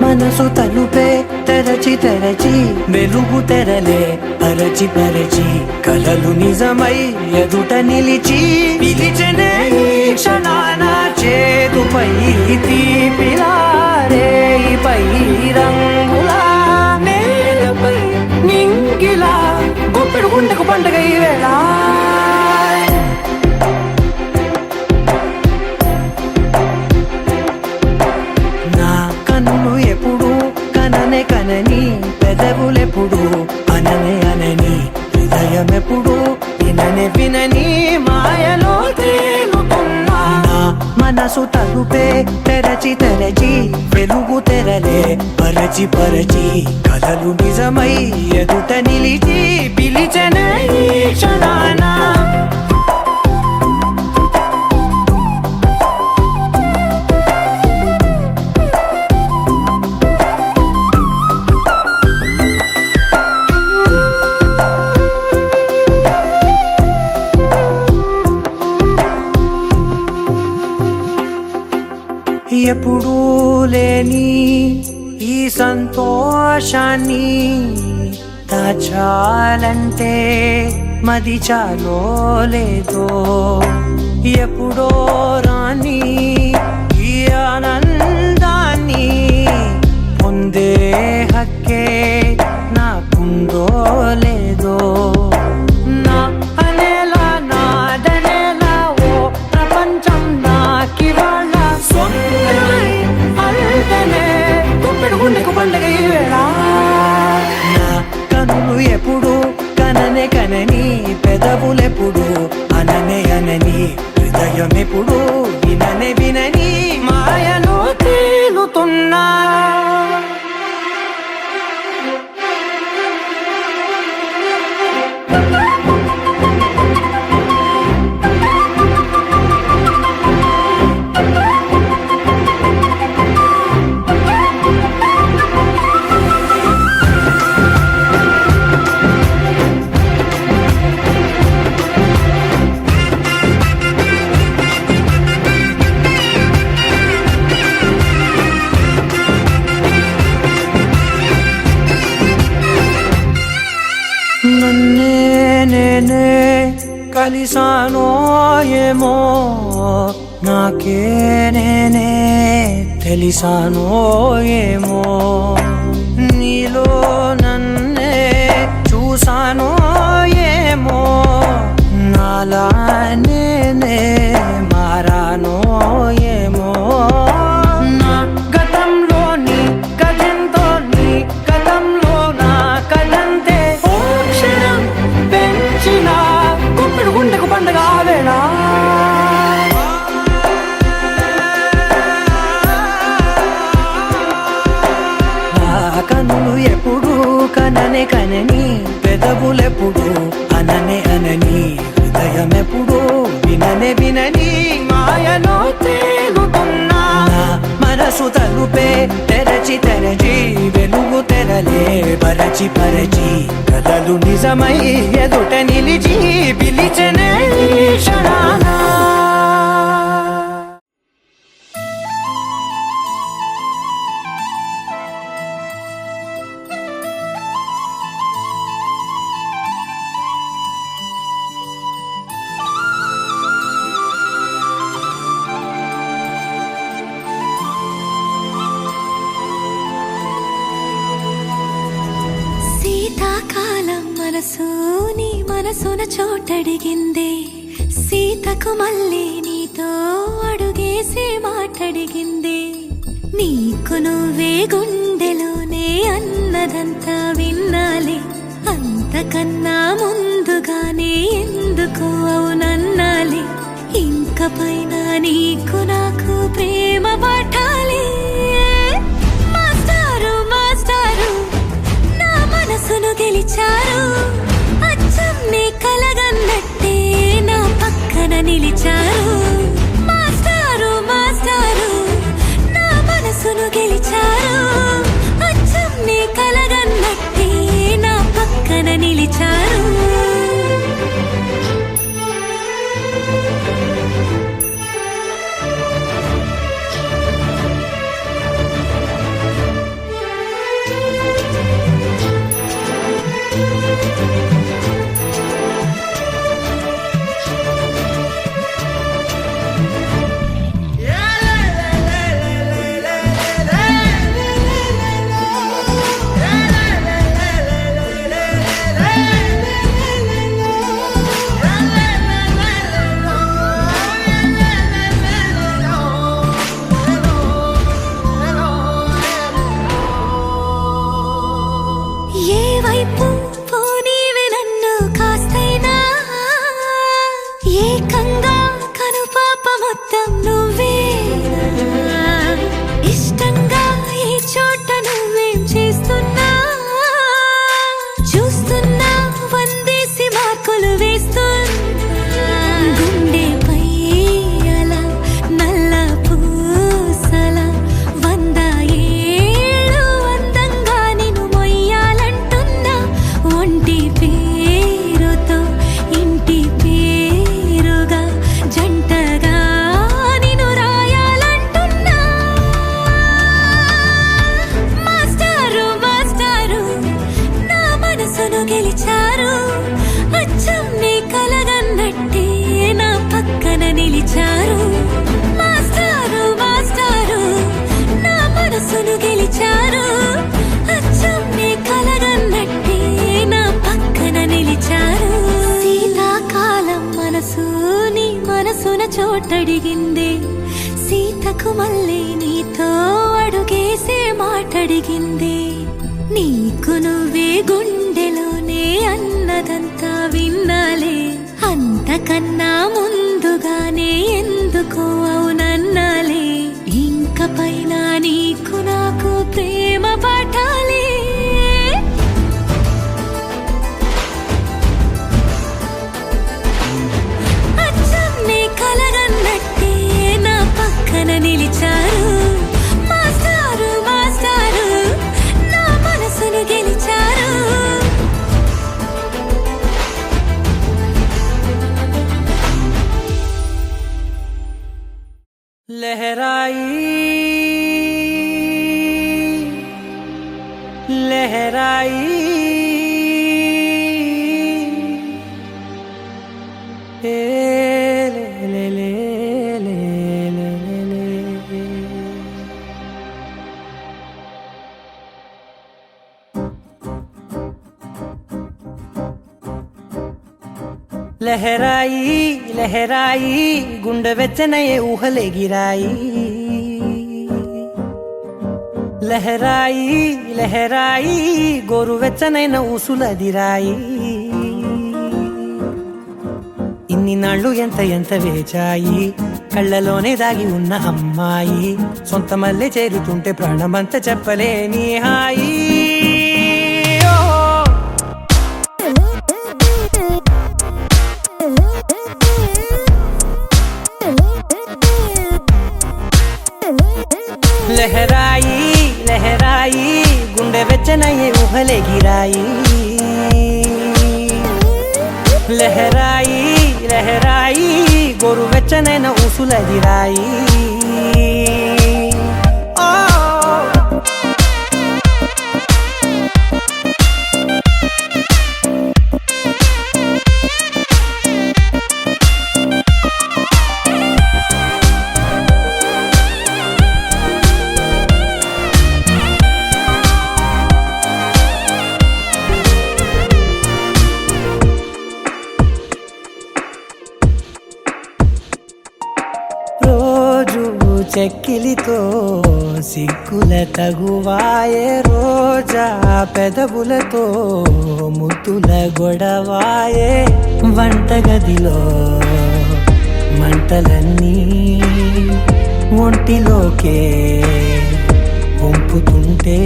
మనసు తలుపే తెరచి తెరచి వెలుగు తెరలే పరచి పరచి కలలు నిజమై ఎదుట నిలిచి పిలిచనే ఈ క్షణాన చేతుపై తీపిలారేపై రంగులా నేలపై నింగిలా గుప్పెడు గుండెకు పండగ ఈ వేళ. నా కన్ను ఎప్పుడు కననే కనని పెదవులెప్పుడు అననే అనని హృదయం ఎప్పుడు విననే వినని మాయలో తేలుతున్నా. నా మనసు తలుపే తెరచి తెరచి వెలుగు తెరలే పరచి పరచి కలలు నిజమై ఎదుట నిలిచి పిలిచెనే ఈ క్షణాన ఎప్పుడూ లేని ఈ సంతోషాన్ని దాచాలంటే మది చాలో లేదో ఎప్పుడో రాని ఈ ఆనందాన్ని పొందే హక్కే నాకుందో లేదో నా అనేలా నాదనేలా ఓ ప్రపంచం నాకివాళ్ళ పండుగ ఈ వేళ నా కనులు ఎప్పుడు కననే కనని పెదవులెప్పుడు అననే అనని హృదయం ఎప్పుడు విననే వినని మాయలో తేలుతున్నా నన్నే నేనే కలిసానో ఏమో నాకే నేనే తెలిసానో ఏమో నీలో నన్నే చూసానో ఏమో నాలా నేనే మారానో ఏమో నా గతంలోని కథంతో నీ గతంలో నా కథంతే పెంచిన గుప్పెడు గుండెకు పండుగ వేళ కనులు ఎప్పుడు కననే కనని పెదవులెప్పుడు అననే అనని హృదయం ఎప్పుడు విననే వినని మాయలో తేలుతున్నా మనసు తలుపే తెరచి తెరచి వెలుగు తెరలే పరచి పరచి కలలు నిజమై ఎదుట నిలిచి పిలిచెనే ఈ క్షణాన శీతాకాలం మనసు నీ మనసున చోటడిగిందే సీతకు మళ్ళీ నీతో అడుగేసి మాటడిగిందే నీకు నువ్వే గుండెలోనే అన్నదంతా విన్నాలే అంతకన్నా ముందుగానే ఎందుకు అవునన్నాలే ఇంక పైన నీకు నాకు ప్రేమ పట్టాలి మాస్టారు మాస్టారు నా మనసును గెలిచారు అచ్చం నీ కలగన్నట్టే నా పక్కన నిలిచారు మాస్టారు మాస్టారు నా మనసును గెలిచారు అచ్చం నీ కలగన్నట్టే నా పక్కన నిలిచారు ఏ వైపు పోనీ విన చూస్తున్నా వందేసి మార్కులు వేస్తున్నా గుండెపై అలా నల్ల పూసల 100 ఏళ్ళు అందంగా నిన్ను మొయ్యాలంటున్నా ఒంటి పేరుతో ఇంటి పేరుగా జంటగా నిన్ను రాయాలంటున్నా మాస్టారు మాస్టారు నా మనసును గెలిచారు అచ్చం నీ కలగన్నట్టే నా పక్కన నిలిచారు మాస్టారు మాస్టారు నా మనసును గెలిచారు అచ్చం నీ కలగన్నట్టే నా పక్కన నిలిచారు శీతాకాలం మనసు నీ మనసున చోటడిగింది సీతకు మళ్ళీ నీతో అడుగేసే మాటడిగింది నీకు నువ్వే గుండెలోనే అన్నదంతా విన్నాలే అంతకన్నా ముందుగానే ఎందుకో అవునన్నాలే ఇంక పైన నీకు నాకు ప్రేమ పాఠాలే అచ్చం నీ కలగన్నట్టే నా పక్కన నిలిచారు మాస్టారు మాస్టారు నా మనసును గెలిచారు लहराई लहराई ए ले ले ले ले ले ले लहराई लहराई गुंड వెచ్చనయే ఊహలే గిరాయి లహరాయి లహరాయి గోరు వెచ్చనైన ఊసులదిరాయి ఇన్ని నాళ్ళు ఎంత ఎంత వేచాయి కళ్ళలోనే దాగి ఉన్న అమ్మాయి సొంత మల్లె చేరుతుంటే ప్రాణమంత చెప్పలేని హాయి లహరాయి లహరాయి గుండె వెచ్చనయ్యే ఊహలే గిరాయి లహరాయి లహరాయి గోరు వెచ్చనైన ఊసులదిరాయి చెక్కిలితో సిగ్గుల తగువాయే రోజా పెదవులతో ముద్దుల గొడవాయే వంటగదిలో మంటలన్నీ ఒంటిలోకే వంపుతుంటే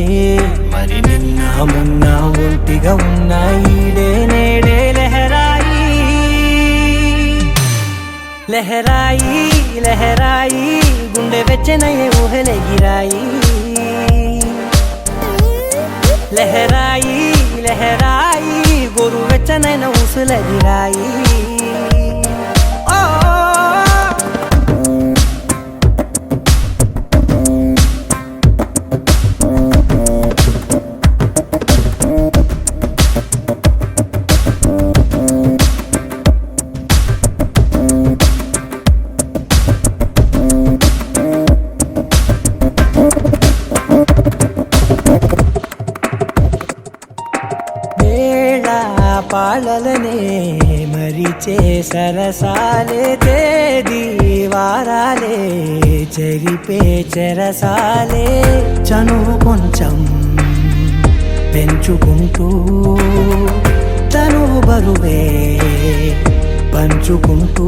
మరి నిన్న మొన్న ఒంటిగా ఉన్న ఈడే నేడే లహరాయి లహరాయి లహరాయి గుండె వెచ్చనయ్యే ఊహలే గిరాయి లహరాయి లహరాయి గోరు వెచ్చనైన ఊసులదిరాయి పాలలనే మరిచే సరసాలే తేదీ వారాలే చెరిపే చెరసాలే చనువు కొంచెం పెంచుకుంటూ తనువు బరువే పంచుకుంటూ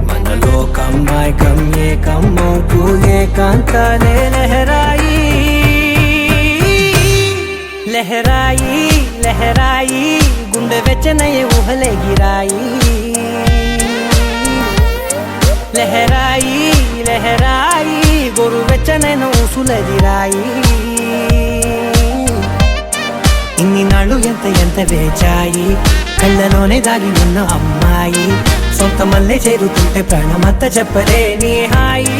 మనలో కమ్మాయి కమ్మే కమ్మవుతూ ఏకాంతాలే లహరాయి లహరాయి లహరాయి గుండె వెచ్చనయ్యే ఊహలే గిరాయి లహరాయి లహరాయి గోరు వెచ్చనైన ఊసులెదిరాయి ఇన్ని నాళ్ళు ఎంత వేచాయి కళ్ళలోనే దాగి ఉన్న అమ్మాయి సొంత మల్లె చేరుతుంటే ప్రాణమంతా చెప్పలేని హాయి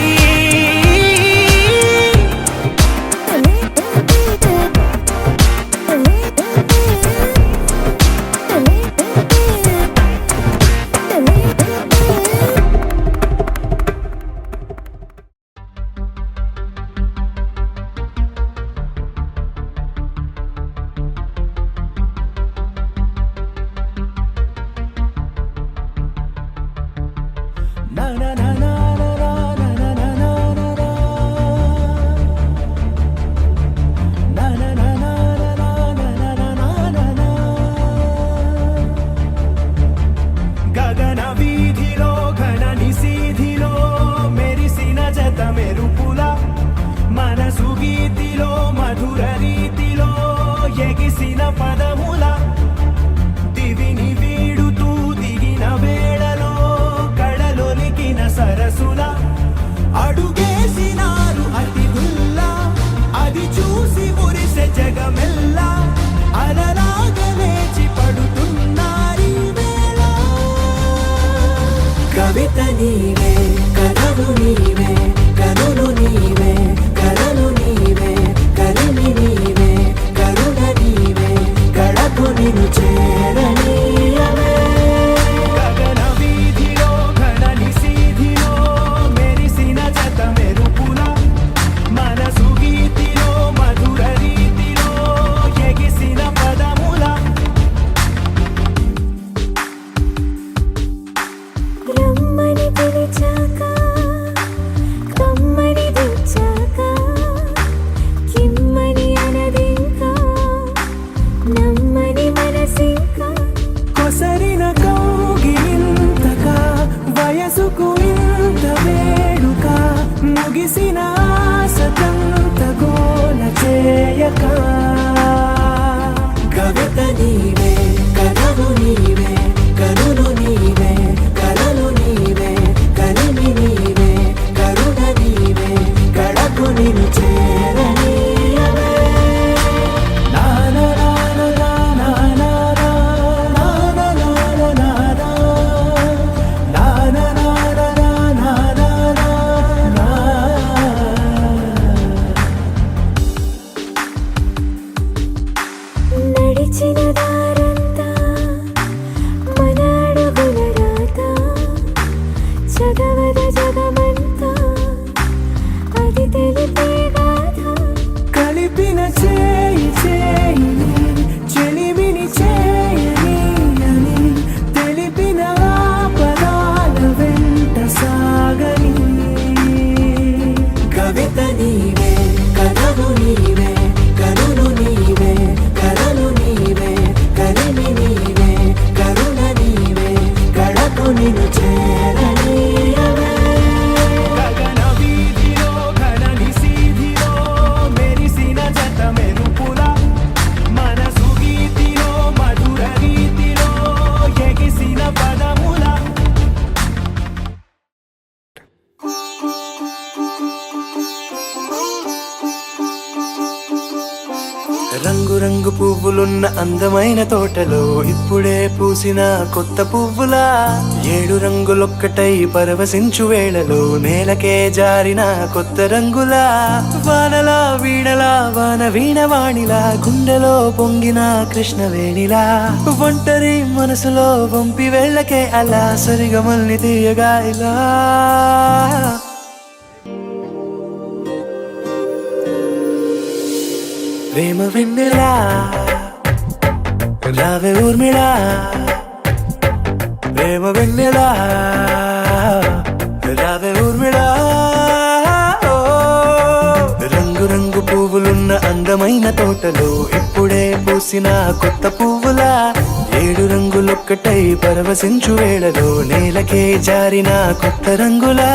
గగన వీధిలో ఘన నిశీధిలో మెరిసిన జత మెరుపుల మనసు గీతిలో మధుర రీతిలో ఎగిసిన పదముల దివిని వీడుతూ దిగిన వేళలో కడలొలికిన సరసుల అడుగేసినారు అతిథుల్లా అది చూసి మురిసె జగమెల్లా అలలాగ లేచి పడుతున్నారీ వేళ కవిత నీవే కథలు నీవే కనులు నీవే కలలు నీవే కలిమి నీవే కరుణ నీవే గడపు నిన్ను చేరనీయవే గగన వీధిలో ఘన నిశీధిలో మెరిసిన జత మెరుపుల మనసు గీతిలో మధుర రీతిలో ఎగిసిన పదముల రమ్మని పిలిచాక కమ్మని తెచ్చాక కిమ్మని అనదింకా నమ్మని మనసింకా కొసరిన కౌగిలింతగా వయసుకు ఇంత వేడుక ముగిసిన ఆశతంత గోల చేయక కవిత నీవే కథలు నీవే కనులు నీవే కలలు నీవే కలిమి నీవే కరుణ నీవే గడపు నిన్ను చేరనీయవే నానా నానా నానా నానా నానా నానా నానా నానా నడిచిన దారంతా మన అడుగుల రాత చదవద జగమంతా అది తెలిపే గాథ కలిపిన చేయి చేయిని చెలిమిని చేయని అని తెలిపిన ఆ పదాల వెంట సాగని కవిత నీవే కథలు నీవే కనులు నీవే కలలు నీవే కలిమి నీవే కరుణ నీవే గడపు నిన్ను చేరనీయవే గగన వీధిలో ఘన నిశీధిలో మెరిసిన జత మెరుపుల మనసు గీతిలో మధుర రీతిలో ఎగిసిన పదముల రంగు రంగు పువ్వులున్న అందమైన తోటలో ఇప్పుడే పూసిన కొత్త పువ్వులా 7 రంగులొక్కటై పరవశించు వేళలో నేలకే జారిన కొత్త రంగులా వానలా వీణలా వాన వీణవాణిలా గుండెలో పొంగిన కృష్ణవేణిలా ఒంటరి మనసులో వంపి వెళ్ళకే అలా సరిగమల్ని తీయగా ఇలా ప్రేమ వెన్నెలా రావే ఊర్మిళా ప్రేమ వెన్నెలా రావే ఊర్మిళా ఓ, రంగు రంగు పువ్వులున్న అందమైన తోటలో ఇప్పుడే పూసిన కొత్త పువ్వులా 7 రంగులొక్కటై పరవశించు వేళలో నేలకే జారిన కొత్త రంగులా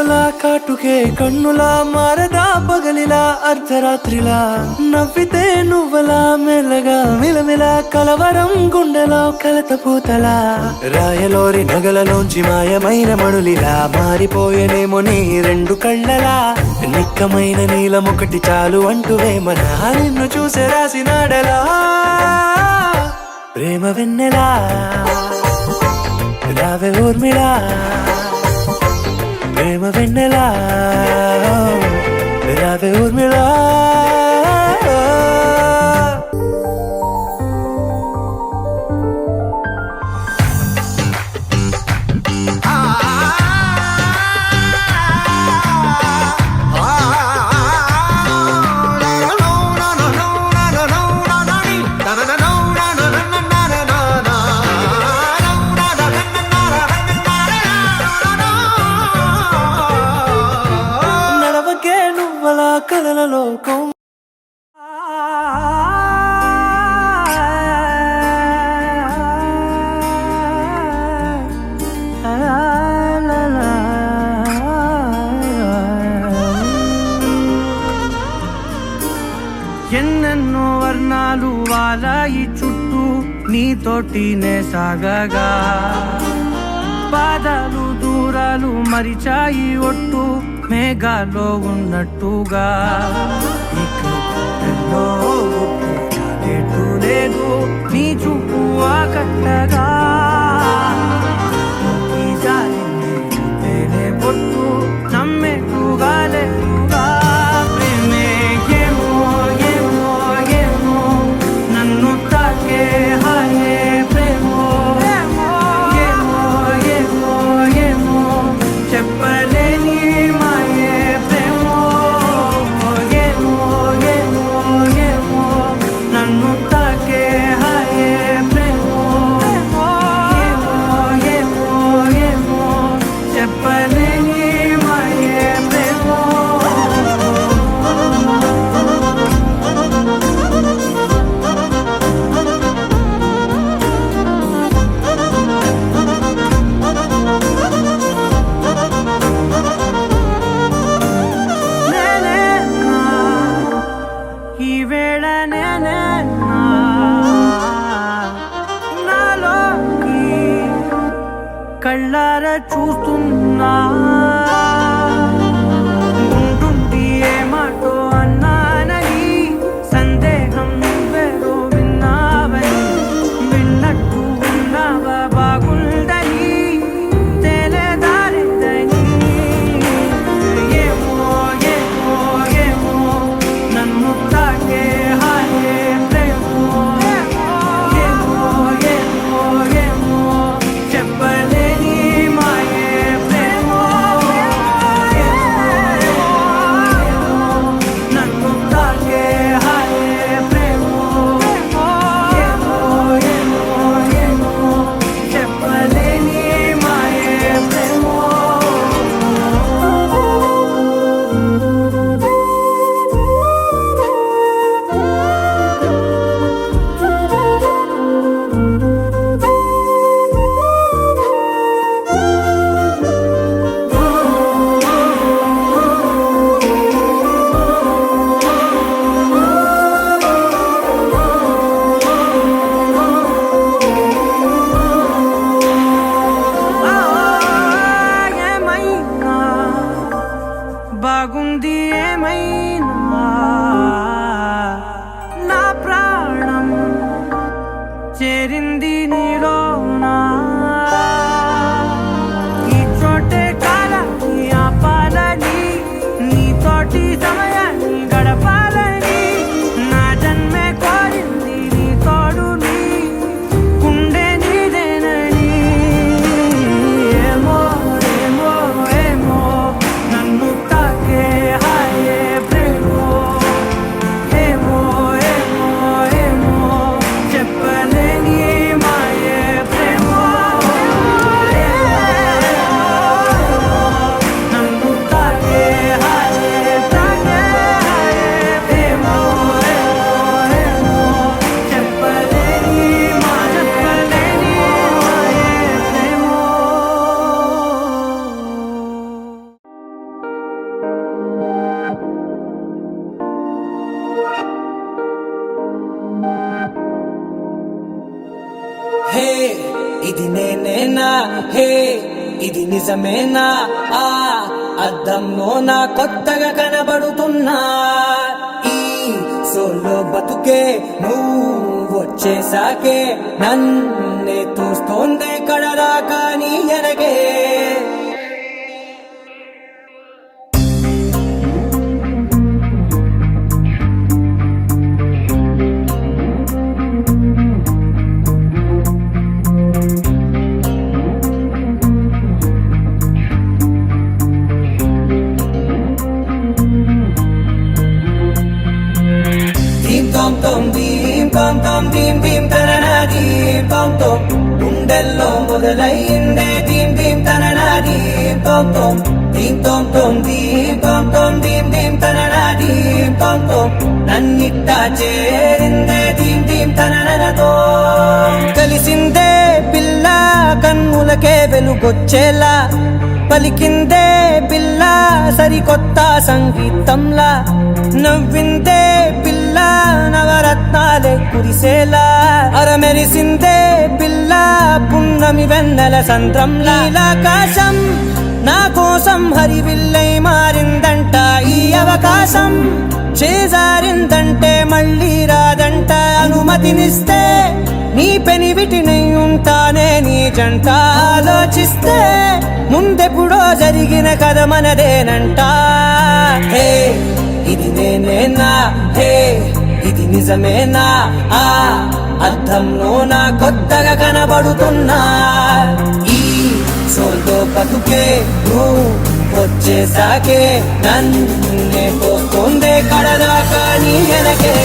ప్రేమలా కాటుకే కన్నులా మారదా పగలిలా అర్ధరాత్రిలా నవ్వితే నువ్వలా మెల్లగా మిలమిలా కలవరం గుండెలో కలతపోతలా రాయలోరి నగలలోంచి మాయమైన మణులిలా మారిపోయేనేమో నీ రెండు కళ్ళలా నిక్కమైన నీలమొకటి చాలు అంటూ వేమన నిన్ను చూసే రాసినాడలా ప్రేమ వెన్నెలా రావే ఊర్మిళా ప్రేమ వెన్నెలా రావే ఊర్మిళా నడవకే నువ్వలా కలల లోకం ఎన్నెన్నో వర్ణాలు వాలాయి చుట్టూ నీతోటినే సాగగా పాదాలు దూరాలు మరిచాయి ఒట్టు మేఘాలో ఉన్నట్టుగా ఇక ఎన్నో గుట్టు చాలేటు లేదు నీ చూపు ఆకట్టగా ఈ జాలిని చూపేనే పొట్టు నమ్మేట్టుగా లేటుగా ప్రేమే ఏమో ఏమో ఏమో నన్ను తాకే హాయే ప్రేమో ఏమో ఏమో ఏమో చెప్పలేని మాయే ప్రేమో ఏమో ఏమో ఏమో నన్ను తాకే హాయే ప్రేమో ఏమో ఏమో ఏమో చెప్పలేని మాయే ప్రేమో నేనే నా ఈ వేళ నేనే నా నాలోకి కళ్ళార చూస్తున్నా ఉంటుండి ఏ మాటో అన్నానని సందేహం నువ్వేదో విన్నావని విన్నట్టు ఉన్నావా బాగుందని తెలియదారిదని ఏమో ఏమో ఏమో నన్ను తాకే హాయే ప్రేమో ఏమో ఏమో ఏమో చెప్పలేని మాయే ప్రేమో హే ఇది నిజమేనా ఆ అద్దంలో నా కొత్తగా కనబడుతున్నా ఈ సోలో బతుకే నువ్వు వచ్చేసాకే నన్నే తోస్తోందే కడదాకా నీ ఎనగే గుండెల్లో మొదలైందే దీం దీం తననా దీం తోం తోం దీం తోం తోం దీం తోం తోం దీం దీం తననా దీం తోం తోం నన్నిట్టా చేరిందే దీం దీం తననతో కలిసిందే పిల్ల కన్నులకే వెలుగొచ్చేలా పలికిందే పిల్ల సరికొత్త సంగీతంలా నవ్విందే పిల్ల నవరత్నాలే కురిసేలా అరమెరిసిందే పిల్ల పున్నమి వెన్నెల సంద్రంలా ఆకాశం నా కోసం హరివిల్లై మారిందంట ఈ అవకాశం చేజారిందంటే మళ్ళీ రాదంట అనుమతినిస్తే నీ పెనివిటినై ఉంటానే నీ జంట ఆలోచిస్తే ముందెప్పుడో జరిగిన కథ మనదేనంట హే ఇది నేనేనా హే ఇది నిజమేనా ఆ అర్థంలో నా కొత్తగా కనబడుతున్నా ఈ సోల్తో బతుకే నువ్వు వచ్చేసాకే నన్నే పోతుందే కడదాకా నీ వెనకే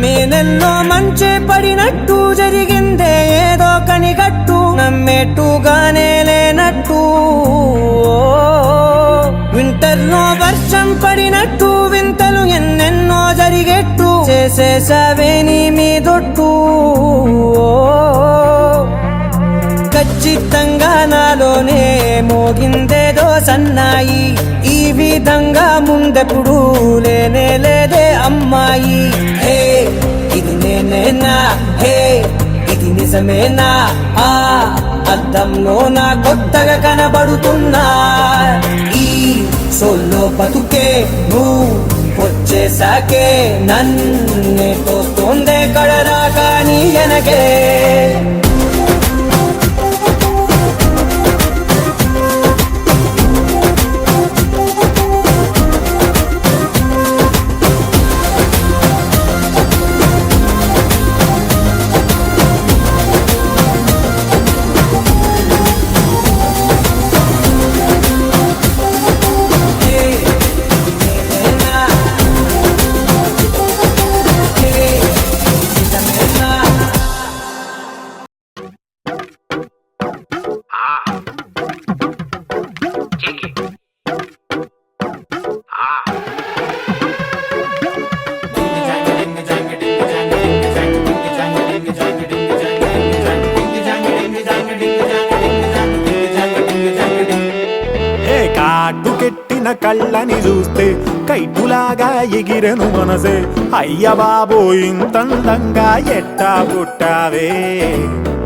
నేనెన్నో మంచే పడినట్టు జరిగిందే ఏదో కనిగట్టు నమ్మేట్టుగానే లేనట్టు వింటర్లో వర్షం పడినట్టు వింతలు ఎన్నెన్నో జరిగేట్టు చేసేసావే నీ మీదొట్టు ఖచ్చితంగా నాలోనే మోగిందేదో సన్నాయి ఈ విధంగా ముందెప్పుడు లేనే లేదే అమ్మాయి హే ఇది నేనేనా హే ఇది నిజమేనా ఆ అద్దంలో నా కొత్తగా కనబడుతున్నా ఈ సోల్లో బతుకే నువ్వు వచ్చేసాకే నన్నే తోస్తోందే కడదాకా నీ వెనకే కాటుకెట్టిన కళ్ళని చూస్తే కైటులాగా ఎగిరెను మనసే అయ్య బాబో ఇంతందంగా ఎట్టా పుట్టావే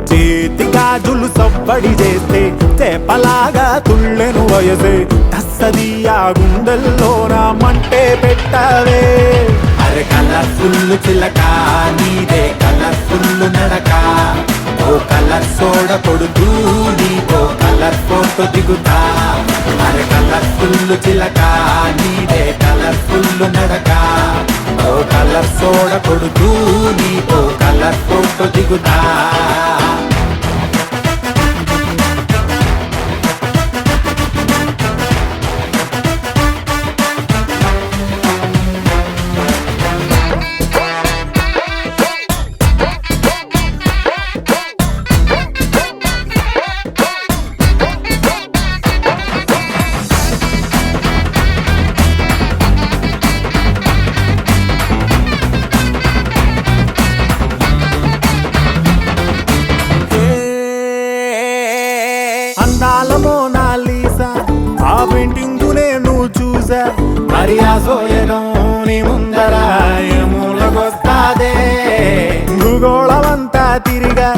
చేతి గాజులు సవ్వడి చేస్తే చేపలాగా తుళ్ళెను వయసే తస్సదియా గుండెల్లో నా మంటే పెట్టావే అరే కలర్ఫుల్ చిలక నీదే కలర్ఫుల్ నడక ఓ కలర్ సోడ కొడుతూ నీతో కలర్ ఫోటో దిగుతా అరే కలర్ఫుల్ చిలక నీదే కలర్ఫుల్ నడక ఓ కలర్ సోడ కొడుతూ నీతో కలర్ ఫోటో దిగుతా అందాల మోనాలీసా ఆ పెయింటింగ్ నేను చూసా మరి ఆ సోయగం నీ ముందర మూలకొస్తాదే భూగోళమంతా తిరిగా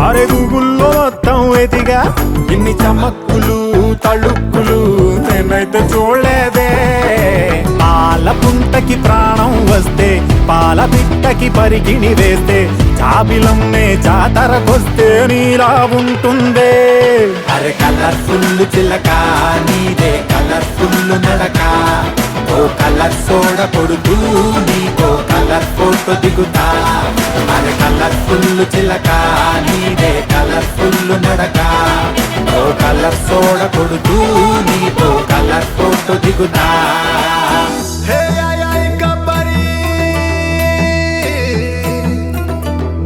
అరే గూగుల్లో మొత్తం ఎదిగా ఇన్ని చమక్కులు తళుక్కులు నేనైతే చూడలేదే పాల పుంటకి ప్రాణం వస్తే పాల పిట్టకి పరిగిణి వేస్తే చాబిలమ్మే జాతరకొస్తే నీలా ఉంటుందే అరే కలర్ఫుల్ చిలక నీదే కలర్ఫుల్ నడక ఓ కలర్ సోడ కొడుతూ నీకో కలర్ ఫోటో దిగుతా అరే కలర్ఫుల్ చిలక నీదే కలర్ఫుల్ నడక ఓ కలర్ సోడ కొడుతూ నీకో కలర్ ఫోటో దిగుతా హే ఆయ్ గబ్బరి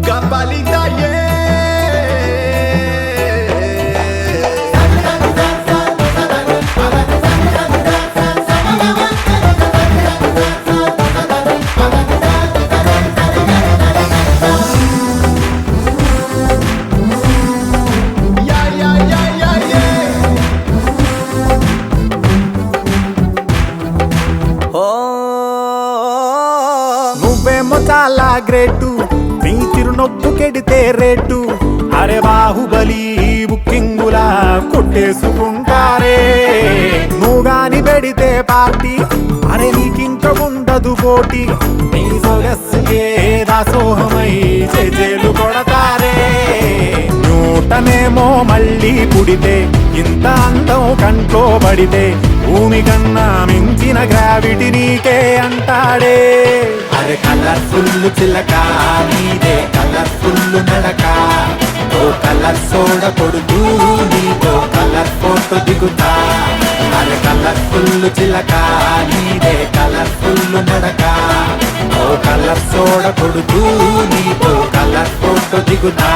గబ్బలిదా ఏ నువ్వేమో చాలా గ్రేటు నీ చిరునొప్పు కెడితే రేటు అరే బాహుబలి బుకింగులా కొట్టేసుకుంటారే నువ్వు గాని పెడితే పార్టీ అరే నీకింక ఉండదు పోటీ నీ సొగస్సుకే దాసోహమై చేజేలు కొడతారే నూటనేమో మళ్ళీ పుడితే ఇంత అందం కంట్లో పడితే భూమి కన్నా మించిన గ్రావిటీ నీకే అంటాడే అరే కలర్ఫుల్ చిలక నీదే కలర్ఫుల్ నడక ఓ కలర్ సోడ కొడుతూ నీతో కలర్ ఫోటో దిగుతా అరే కలర్ఫుల్ చిలక నీదే కలర్ఫుల్ నడక ఓ కలర్ సోడ కొడుతూ నీతో కలర్ ఫోటో దిగుతా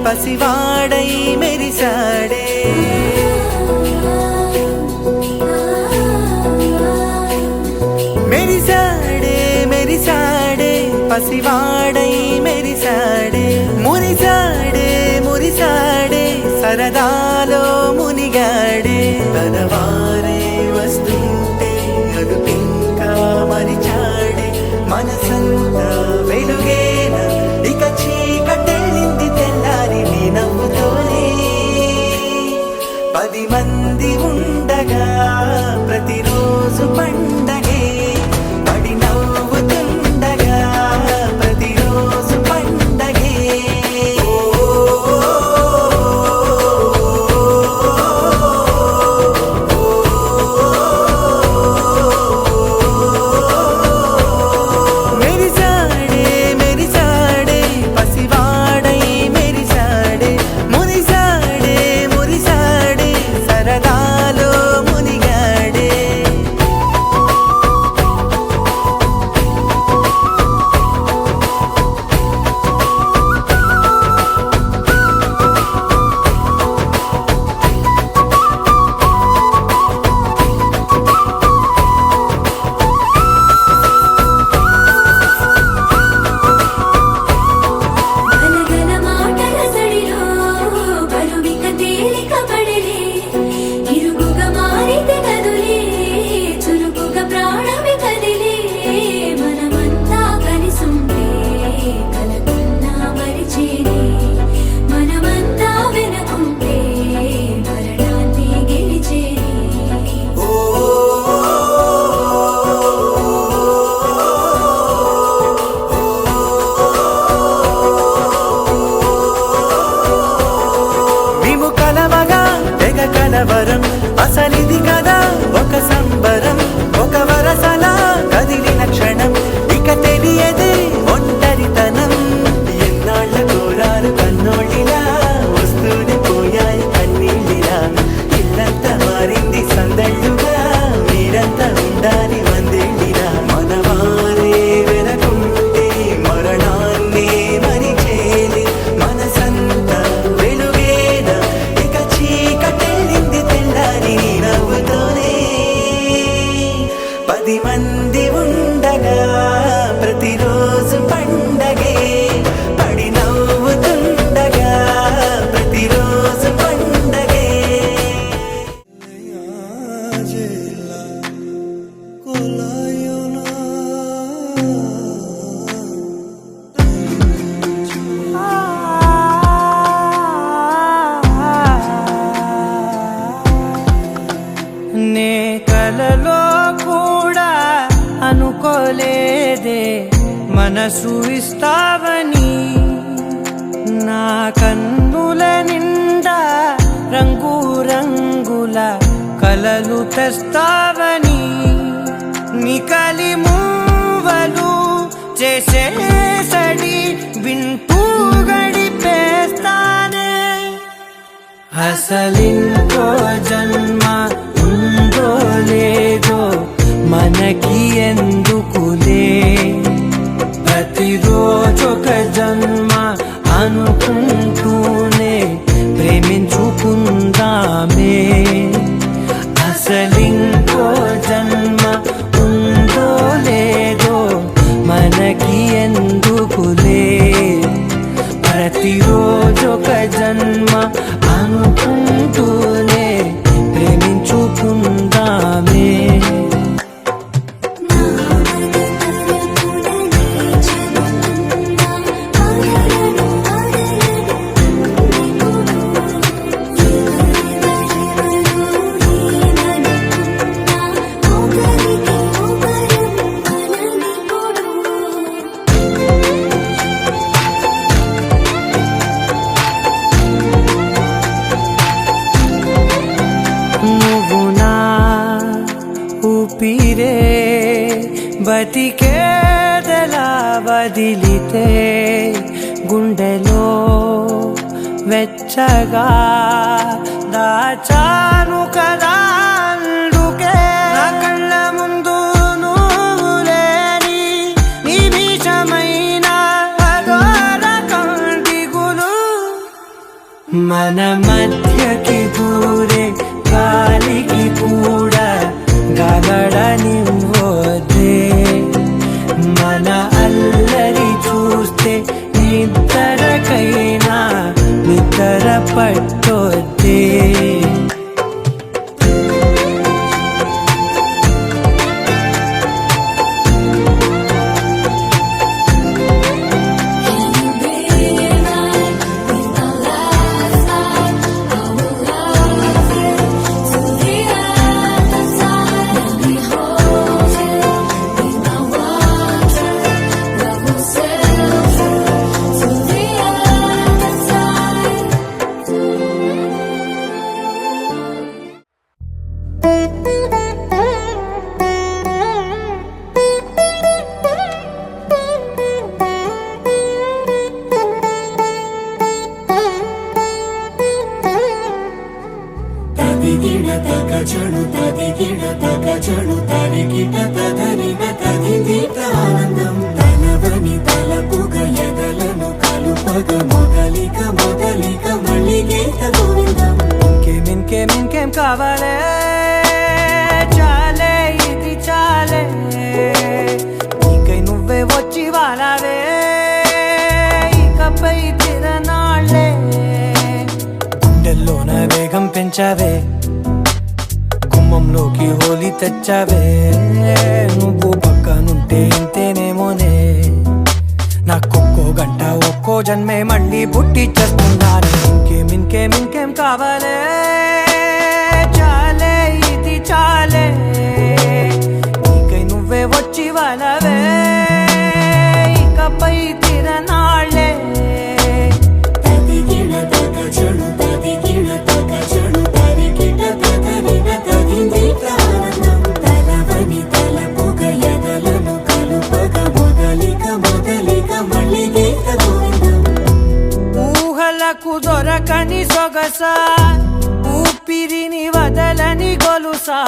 పసివాడై మెరిసాడే మెరిసాడే మెరిసాడే పసివాడై మెరిసాడే మురిసాడే మురిసాడే సరదాలో మునిగాడే తనవారే వస్తుంటే అదుపింకా మరిచాడే మనసంతా వెలుగేన ఇక చీకటెళ్ళింది తెల్లారి నీ నవ్వుతోనే 10 మంది ఉండగా ప్రతిరోజు పండగే పడి నవ్వుతుండగా ప్రతిరోజు పండగే ఓ మనసు ఇస్తావని నా కన్నుల నిండా రంగు రంగుల కలలు తెస్తావని నికలి మూవలు చేసేసడి వింటూ గడిపేస్తానే అసలింకో జన్మ ఉందో లేదో మనకి ఎందుకులే ప్రతిరోజొక జన్మ అనుకుంటూనే ప్రేమించుకుందామే అసలింకో జన్మ ఉందో లేదో మనకి ఎందుకులే ప్రతిరోజొక జన్మ అనుకుంటూనే ప్రేమించుకుందామే ఊపిరే బతికేదలా వదిలితే గుండెలో వెచ్చగా దాచాను కదా అందుకే నా కళ్ళ ముందు నువ్వు లేని నిమిషమైన అఘోర కంటిగులు మన మధ్యకి దూరే గాలికి కూడా గగడనివ్వదే మన అల్లరి చూస్తే నిద్రకైనా నిద్ర పట్టొద్దే ఇంకేం కావాలే చాలే ఇది చాలే నీకై నువ్వే వచ్చి వాలావే ఇకపై తిరనాళ్ళే గుండెల్లోన వేగం పెంచావే గుమ్మంలోకి హోలీ తెచ్చావే నువ్వు పక్కనుంటే ఇంతేనేమోనే నాకొక్కో గంట ఒక్కో జన్మే మళ్ళీ పుట్టి చేస్తున్నాను ఇంకేం కావాలే చాలే ఇది చాలే నీకై నువ్వే వచ్చి వాలవే ఇకపై తిరనాళ్ళే ఊహలకు దొరకని సొగసా ఊపిరిని వదలని గొలుసా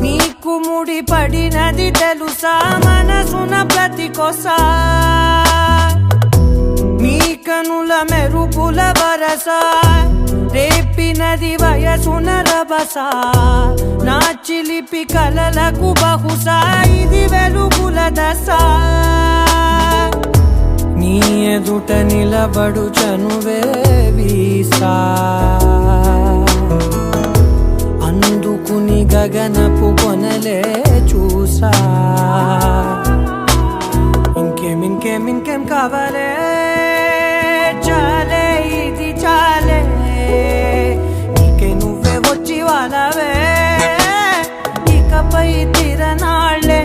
నీకు ముడి పడినది తెలుసా మనసున ప్రతి కొసా నీ కనుల మెరుపుల వరస రేపినది వయసున రభస నా చిలిపి కలలకు బహుశా ఇది వెలుగుల దశ నీ ఎదుట నిలబడు చనువే వీసా అందుకుని గగనపు కొనలే చూసా ఇంకేం కావాలే చాలే ఇది చాలే నీకే నువ్వే వచ్చి వాలవే ఇకపై తిరనాళ్ళే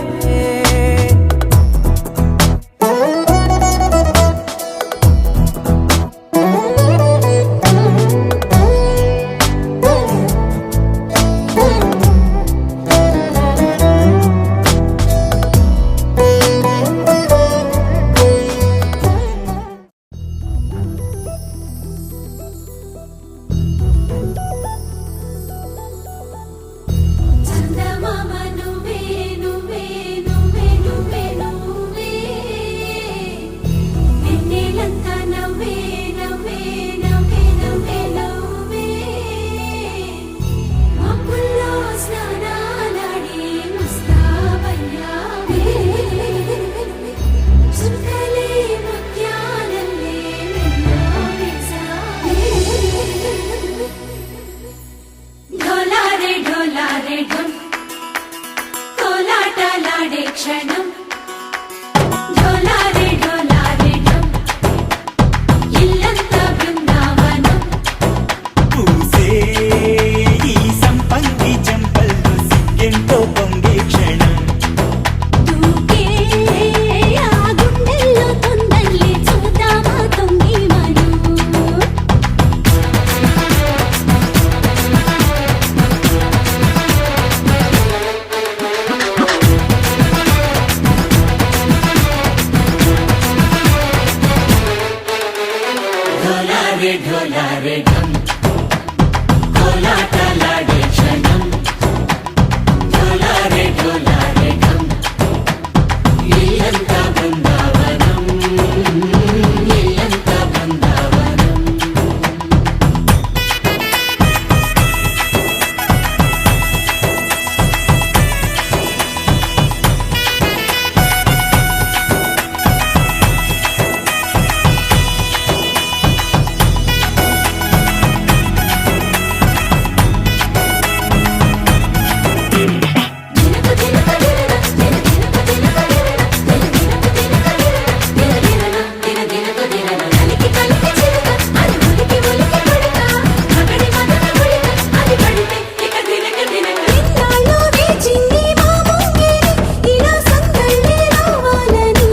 ఇన్నాళ్ళు వేచింది మా ముంగిరి ఇలా సందళ్ళే రావాలని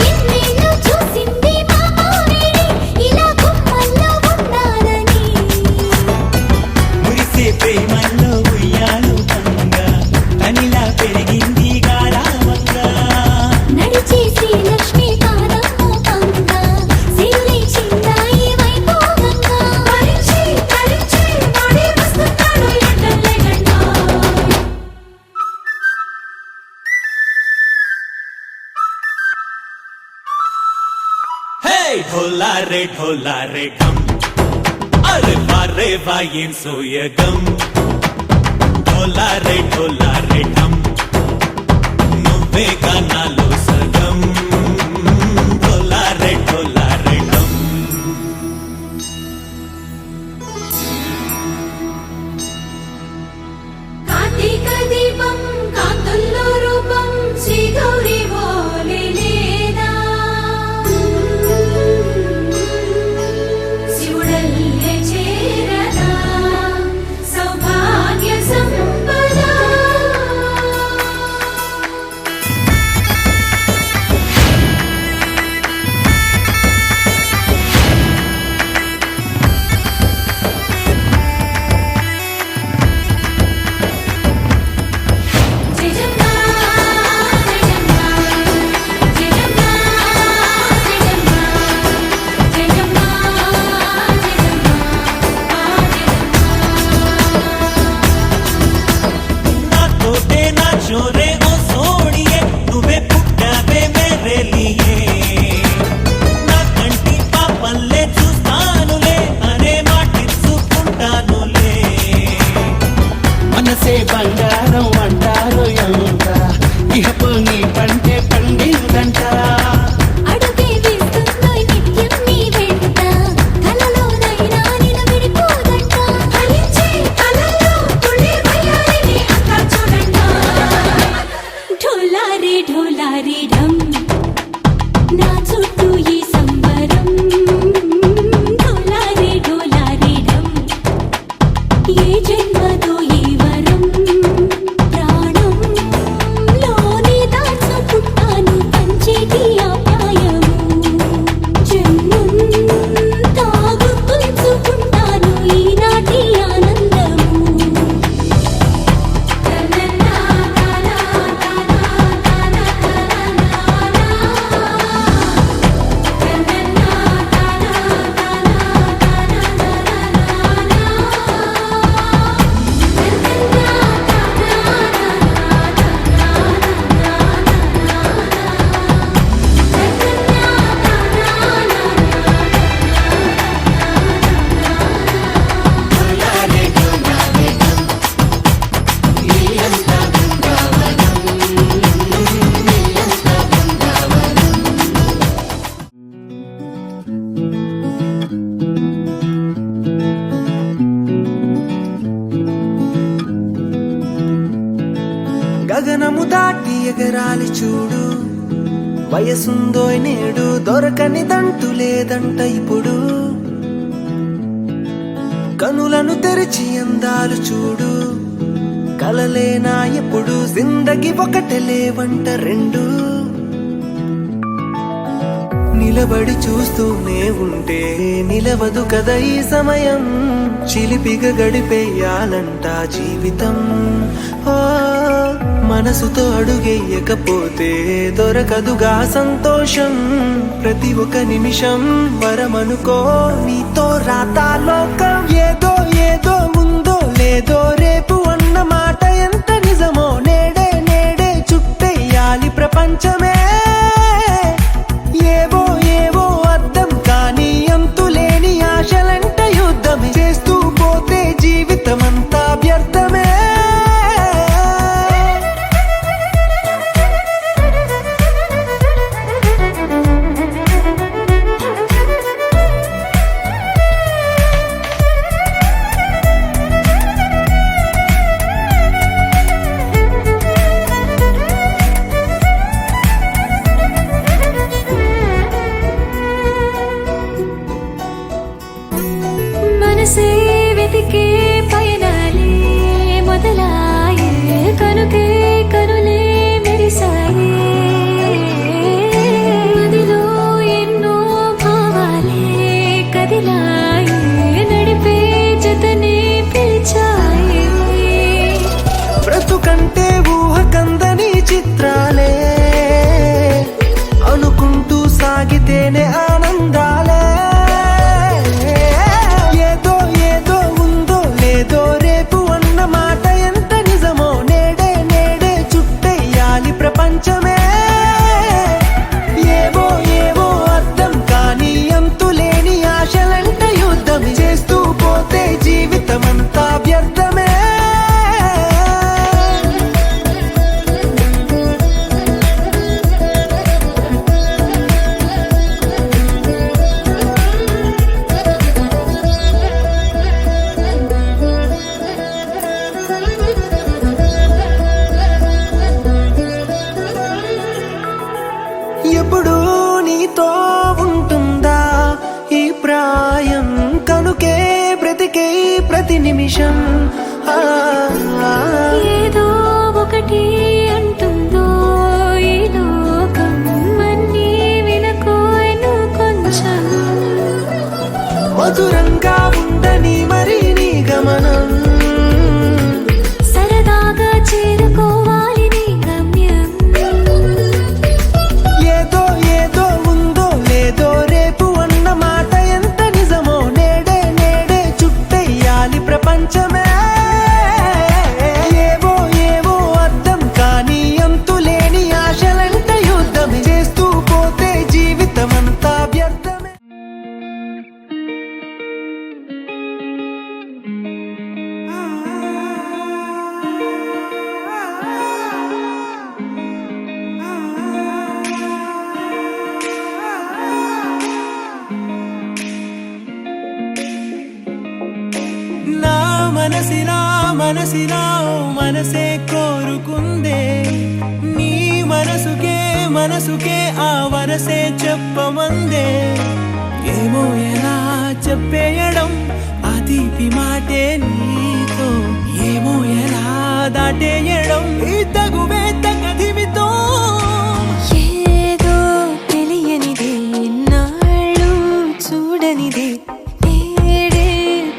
ఇన్నేళ్ళు చూసింది మా మామిడి ఇలా గుమ్మల్లో ఉండాలని మురిసే ప్రేమల్లో ఉయ్యాలు పంగా తనిలా పెరిగింది గారావంగా నడిచే శ్రీలక్ష్మి పాదము పంగ సిరి చిందాయి వైభోగంగా పరిచి వాడే వస్తున్నాడు ఎట్టలే గండా హే ఢోలా రే ఢమ్ అరే వా ఏం సోయగం ఢోలా రే ఢమ్ నువ్వే గానాలో సగం ఢోలా రే ఢమ్ కార్తీక దీపం కాంతుల్లో రూపం శ్రీ గౌరీ ఓలే లేదా శివుడల్లే చేరదా సౌభాగ్య సంపద జయజమ్మా జయజమ్మా జయజమ్మా జయజమ్మా జయజమ్మా నా తోటే నా చోరే ఓ సోడియే నువ్వే పుట్టావే మేరే లియే నా కంటి పాపల్లే చూస్తానులే అనే మాటిచ్చుకుంటానులే మనసే బంగారం అంటారు ఎంత ఇహపు నీ పంటే పండిందంట అడుగే వేస్తుందోయ్ నిత్యం నీ వెంట కలలోనైనా నిలబడిపోదంట ఫలించే కలలో తుళ్ళి వయ్యారిని అంతా చూడంట ఢోలా రే ఢమ్ నా చుట్టూ ఈ సంబరం ఢోలా రే ఢమ్ ఏ జన్మదో ఈ వరం ప్రాణం లోనే దాచుకుంటాను పంచేటి ఆప్యాయము జన్మం తాగుతుంచుకుంటాను ఈనాటి ఆనందము గగనము దాటి ఎగరాలి చూడు వయసుందోయ్ నేడు దొరకనిదంటూ లేదంట ఇప్పుడు కనులను తెరిచి అందాలు చూడు కలలేనా ఎప్పుడు జిందగి ఒకటే లేవంట రెండు నిలబడి చూస్తూనే ఉంటే నిలవదు కదా ఈ సమయం చిలిపిగా గడిపేయాలంట జీవితం ఓ మనసుతో అడుగెయ్యకపోతే దొరకదుగా సంతోషం. ప్రతి ఒక్క నిమిషం వరమనుకో, నీతో రాతా లోకం. ఏదో ఏదో ఉందో లేదో రేపు అన్న మాట ఎంత నిజమో, నేడే నేడే చుట్టెయ్యాలి ప్రపంచమే. ఏవో ఏవో అర్థం కాని అంతులేని ఆశలంట యుద్ధమే, చేస్తూ పోతే జీవితమంతా వ్యర్థమే. మనసే వెతికే పయనాలే మొదలాయే, కనుకే కనులే మెరిసాయే. మదిలో ఎన్నో భావాలే కదిలాయే, నడిపే జతనే పిలిచాయే. బ్రతుకంటే ఊహ కందని చిత్రాలే, అనుకుంటూ సాగితేనే ఆనందాలే. ఏదో ఏదో ఉందో లేదో రేపు అన్న మాట ఎంత నిజమో, నేడే నేడే చుట్టెయ్యాలి ప్రపంచమే. ఏవో ఏవో అర్థం కాని అంతులేని ఆశలంట యుద్ధం, చేస్తూ పోతే జీవితమంతా వ్యర్థమే. ఎప్పుడు నీతో ఉంటుందా ఈ ప్రాయం, కనుకే బ్రతికే ప్రతి నిమిషం. ఏదో ఒకటి అంటుందో ఈ లోకం, అన్నీ వినకోను కొంచెం. మధురంగా ఉండని మరి నీ గమనం, సరదాగా చేరుకోవాలి నీ గమ్యం. ఏదో ఏదో ఉందో లేదో రేపు అన్న మాట ఎంత నిజమో, నేడే నేడే చుట్టెయ్యాలి ప్రపంచమే. ఏవో ఏవో అర్థం కాని అంతులేని ఆశలంట యుద్ధం, చేస్తూ పోతే జీవితమంతా వ్యర్థమే. నా మనసిలా మనసిలా మనసే కోరుకుందే, నీ మనసుకే ఆ వరసే చెప్పమందే. ఏమో ఎలా చెప్పేయడం ఆ తీపి మాటే నీతో, ఏమో ఎలా దాటేయడం ఈ తగువే తగదివితో. ఏదో తెలియనిదే నాళ్ళు చూడనిదే, నేడే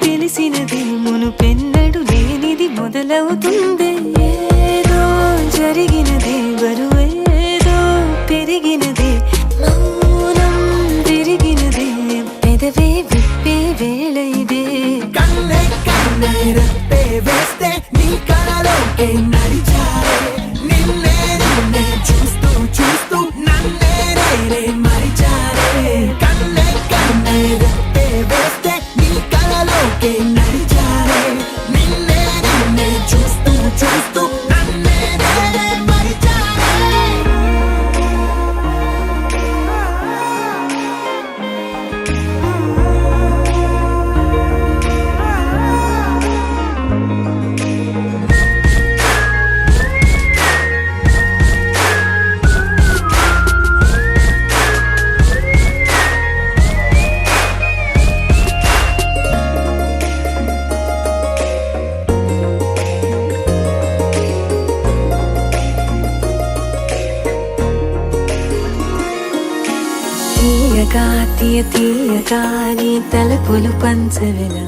తెలిసినదే మునుపెన్నడు లేనిది మొదలవుతుంది. ఏదో జరిగినదే బరువేదో పెరిగినదే, మౌనం విరిగినదే, పెదవే విప్పే వేళ ఇదే. కన్నే కన్నే రెప్పే వేస్తే నీ కళలోకే నడిచారే, నిన్నే నిన్నే చూస్తూ చూస్తూ నన్నే నేనే మరిచారే. కన్నే కన్నే రెప్పే వేస్తే నీ కళలోకే నడిచారే, నిన్నే నిన్నే చూస్తూ చూస్తూ నన్నే నేనే మరిచారే. తీయగా తీయగా నీ తలపులు పంచవిలా.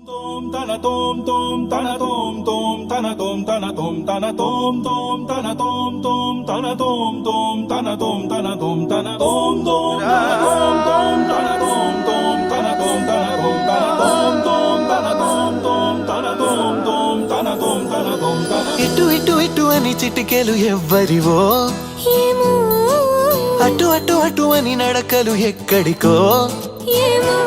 తోం తన తోం తోం తన తోం తోం తన తోం తన తోం తన తోం తోం తన తోం తోం తన తోం తోం తన తోం తన తోం తన తోం తోం తన తోం తోం తన తోం తన తోం తన తోం తోం తన తోం తోం తన తోం తోం తన తోం తన తోం తన ఇటు ఇటు ఇటు అని చిటికెలు ఎవ్వరివో ఏమో అటు అటు అటు అని నడకలు ఎక్కడికో ఏమో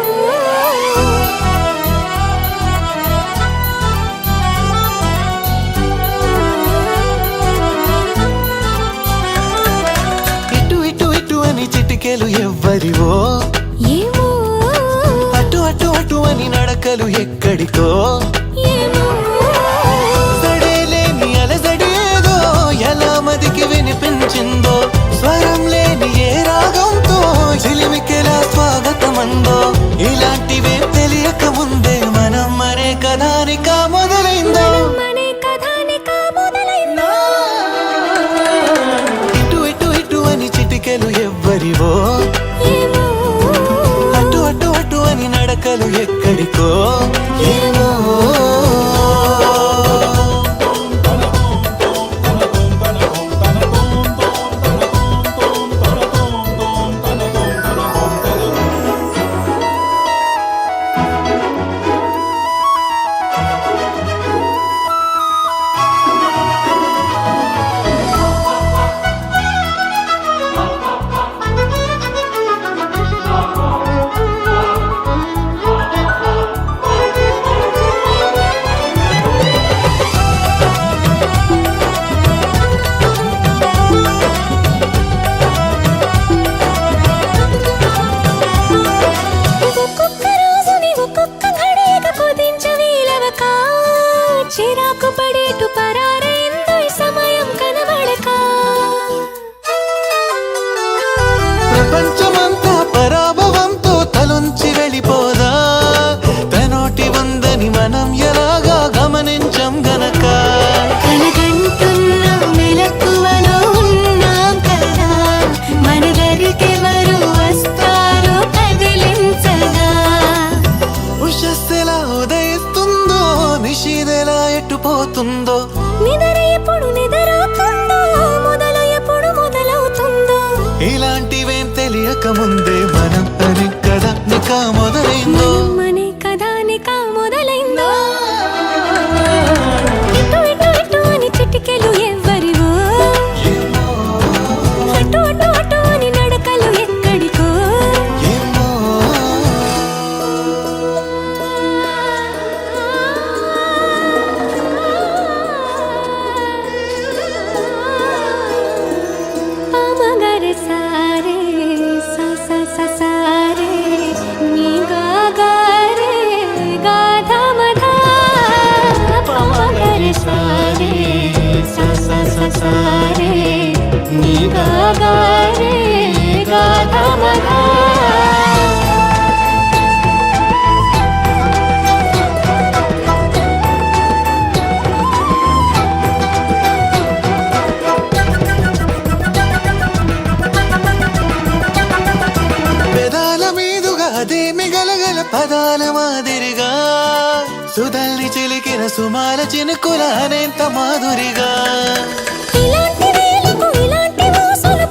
ఇటు ఇటు ఇటు అని చిటికెలు ఎవ్వరివో ఏమో అటు అటు అటు అని నడకలు ఎక్కడికో ఏమో సడేలేని అలసడేదో ఎలా మదికి వినిపించిందో స్వరం లేని ఏ రాగంతో చిలిమికెలా స్వాగతమందో ఇలాంటివే తెలియక ముందే మనం మరే కథానిక మొదలైందో మనే కథానిక మొదలైందో ఇటు ఇటు ఇటు అని చిటికెలు ఎవ్వరివో ఏమో అటు అటు అటు అని నడకలు ఎక్కడికో ఏమో ఒక్కొక్క రోజుని ఒక్కొక్క ఘడియగా కుదించవీలవక చిరాకు పడేటు పరారైందో ఈ సమయం కనబడక ప్రపంచమంతా పరాభవంతో తలొంచి వెళ్ళిపోదా తనోటి ఉందని మనం ఎలాగా గమనించం గనక కలగంటున్న మెలకువలో ఉన్నాం కదా మన దరికెవరు వస్తారో కదిలించగా ఉషస్సెలా ఉదయిస్తుందో నిషీదెలా ఎట్టుపోతుందో నిద్ర ఎప్పుడు నిద్రవుతుందో మొదలు ఎప్పుడు మొదలవుతుందో ఇలాంటివేం తెలియక ముందే మనం అని కదా నిక మొదలైందో మనే కథానిక మొదలైందో ఇటు ఇటు ఇటు అని చిటికెలు ఎవ్వరివో అటు అటు అటు అని నడకలు ఎక్కడికో ఏమో పామగరి సారే సా సా సా సారే నీ గా గా రే గా ధ మ ధ పామగరి సారే సా సా సా సారే నీ గా గా రే గా ధ మ ధ పెదాల మీదుగా అదే మిగలగల పదాల మాదిరిగా సుధల్ని చిలికిన సుమాల చినుకుల అనేంత మాధురిగా ఇలాంటి వేలకు ఇలాంటి మోసలు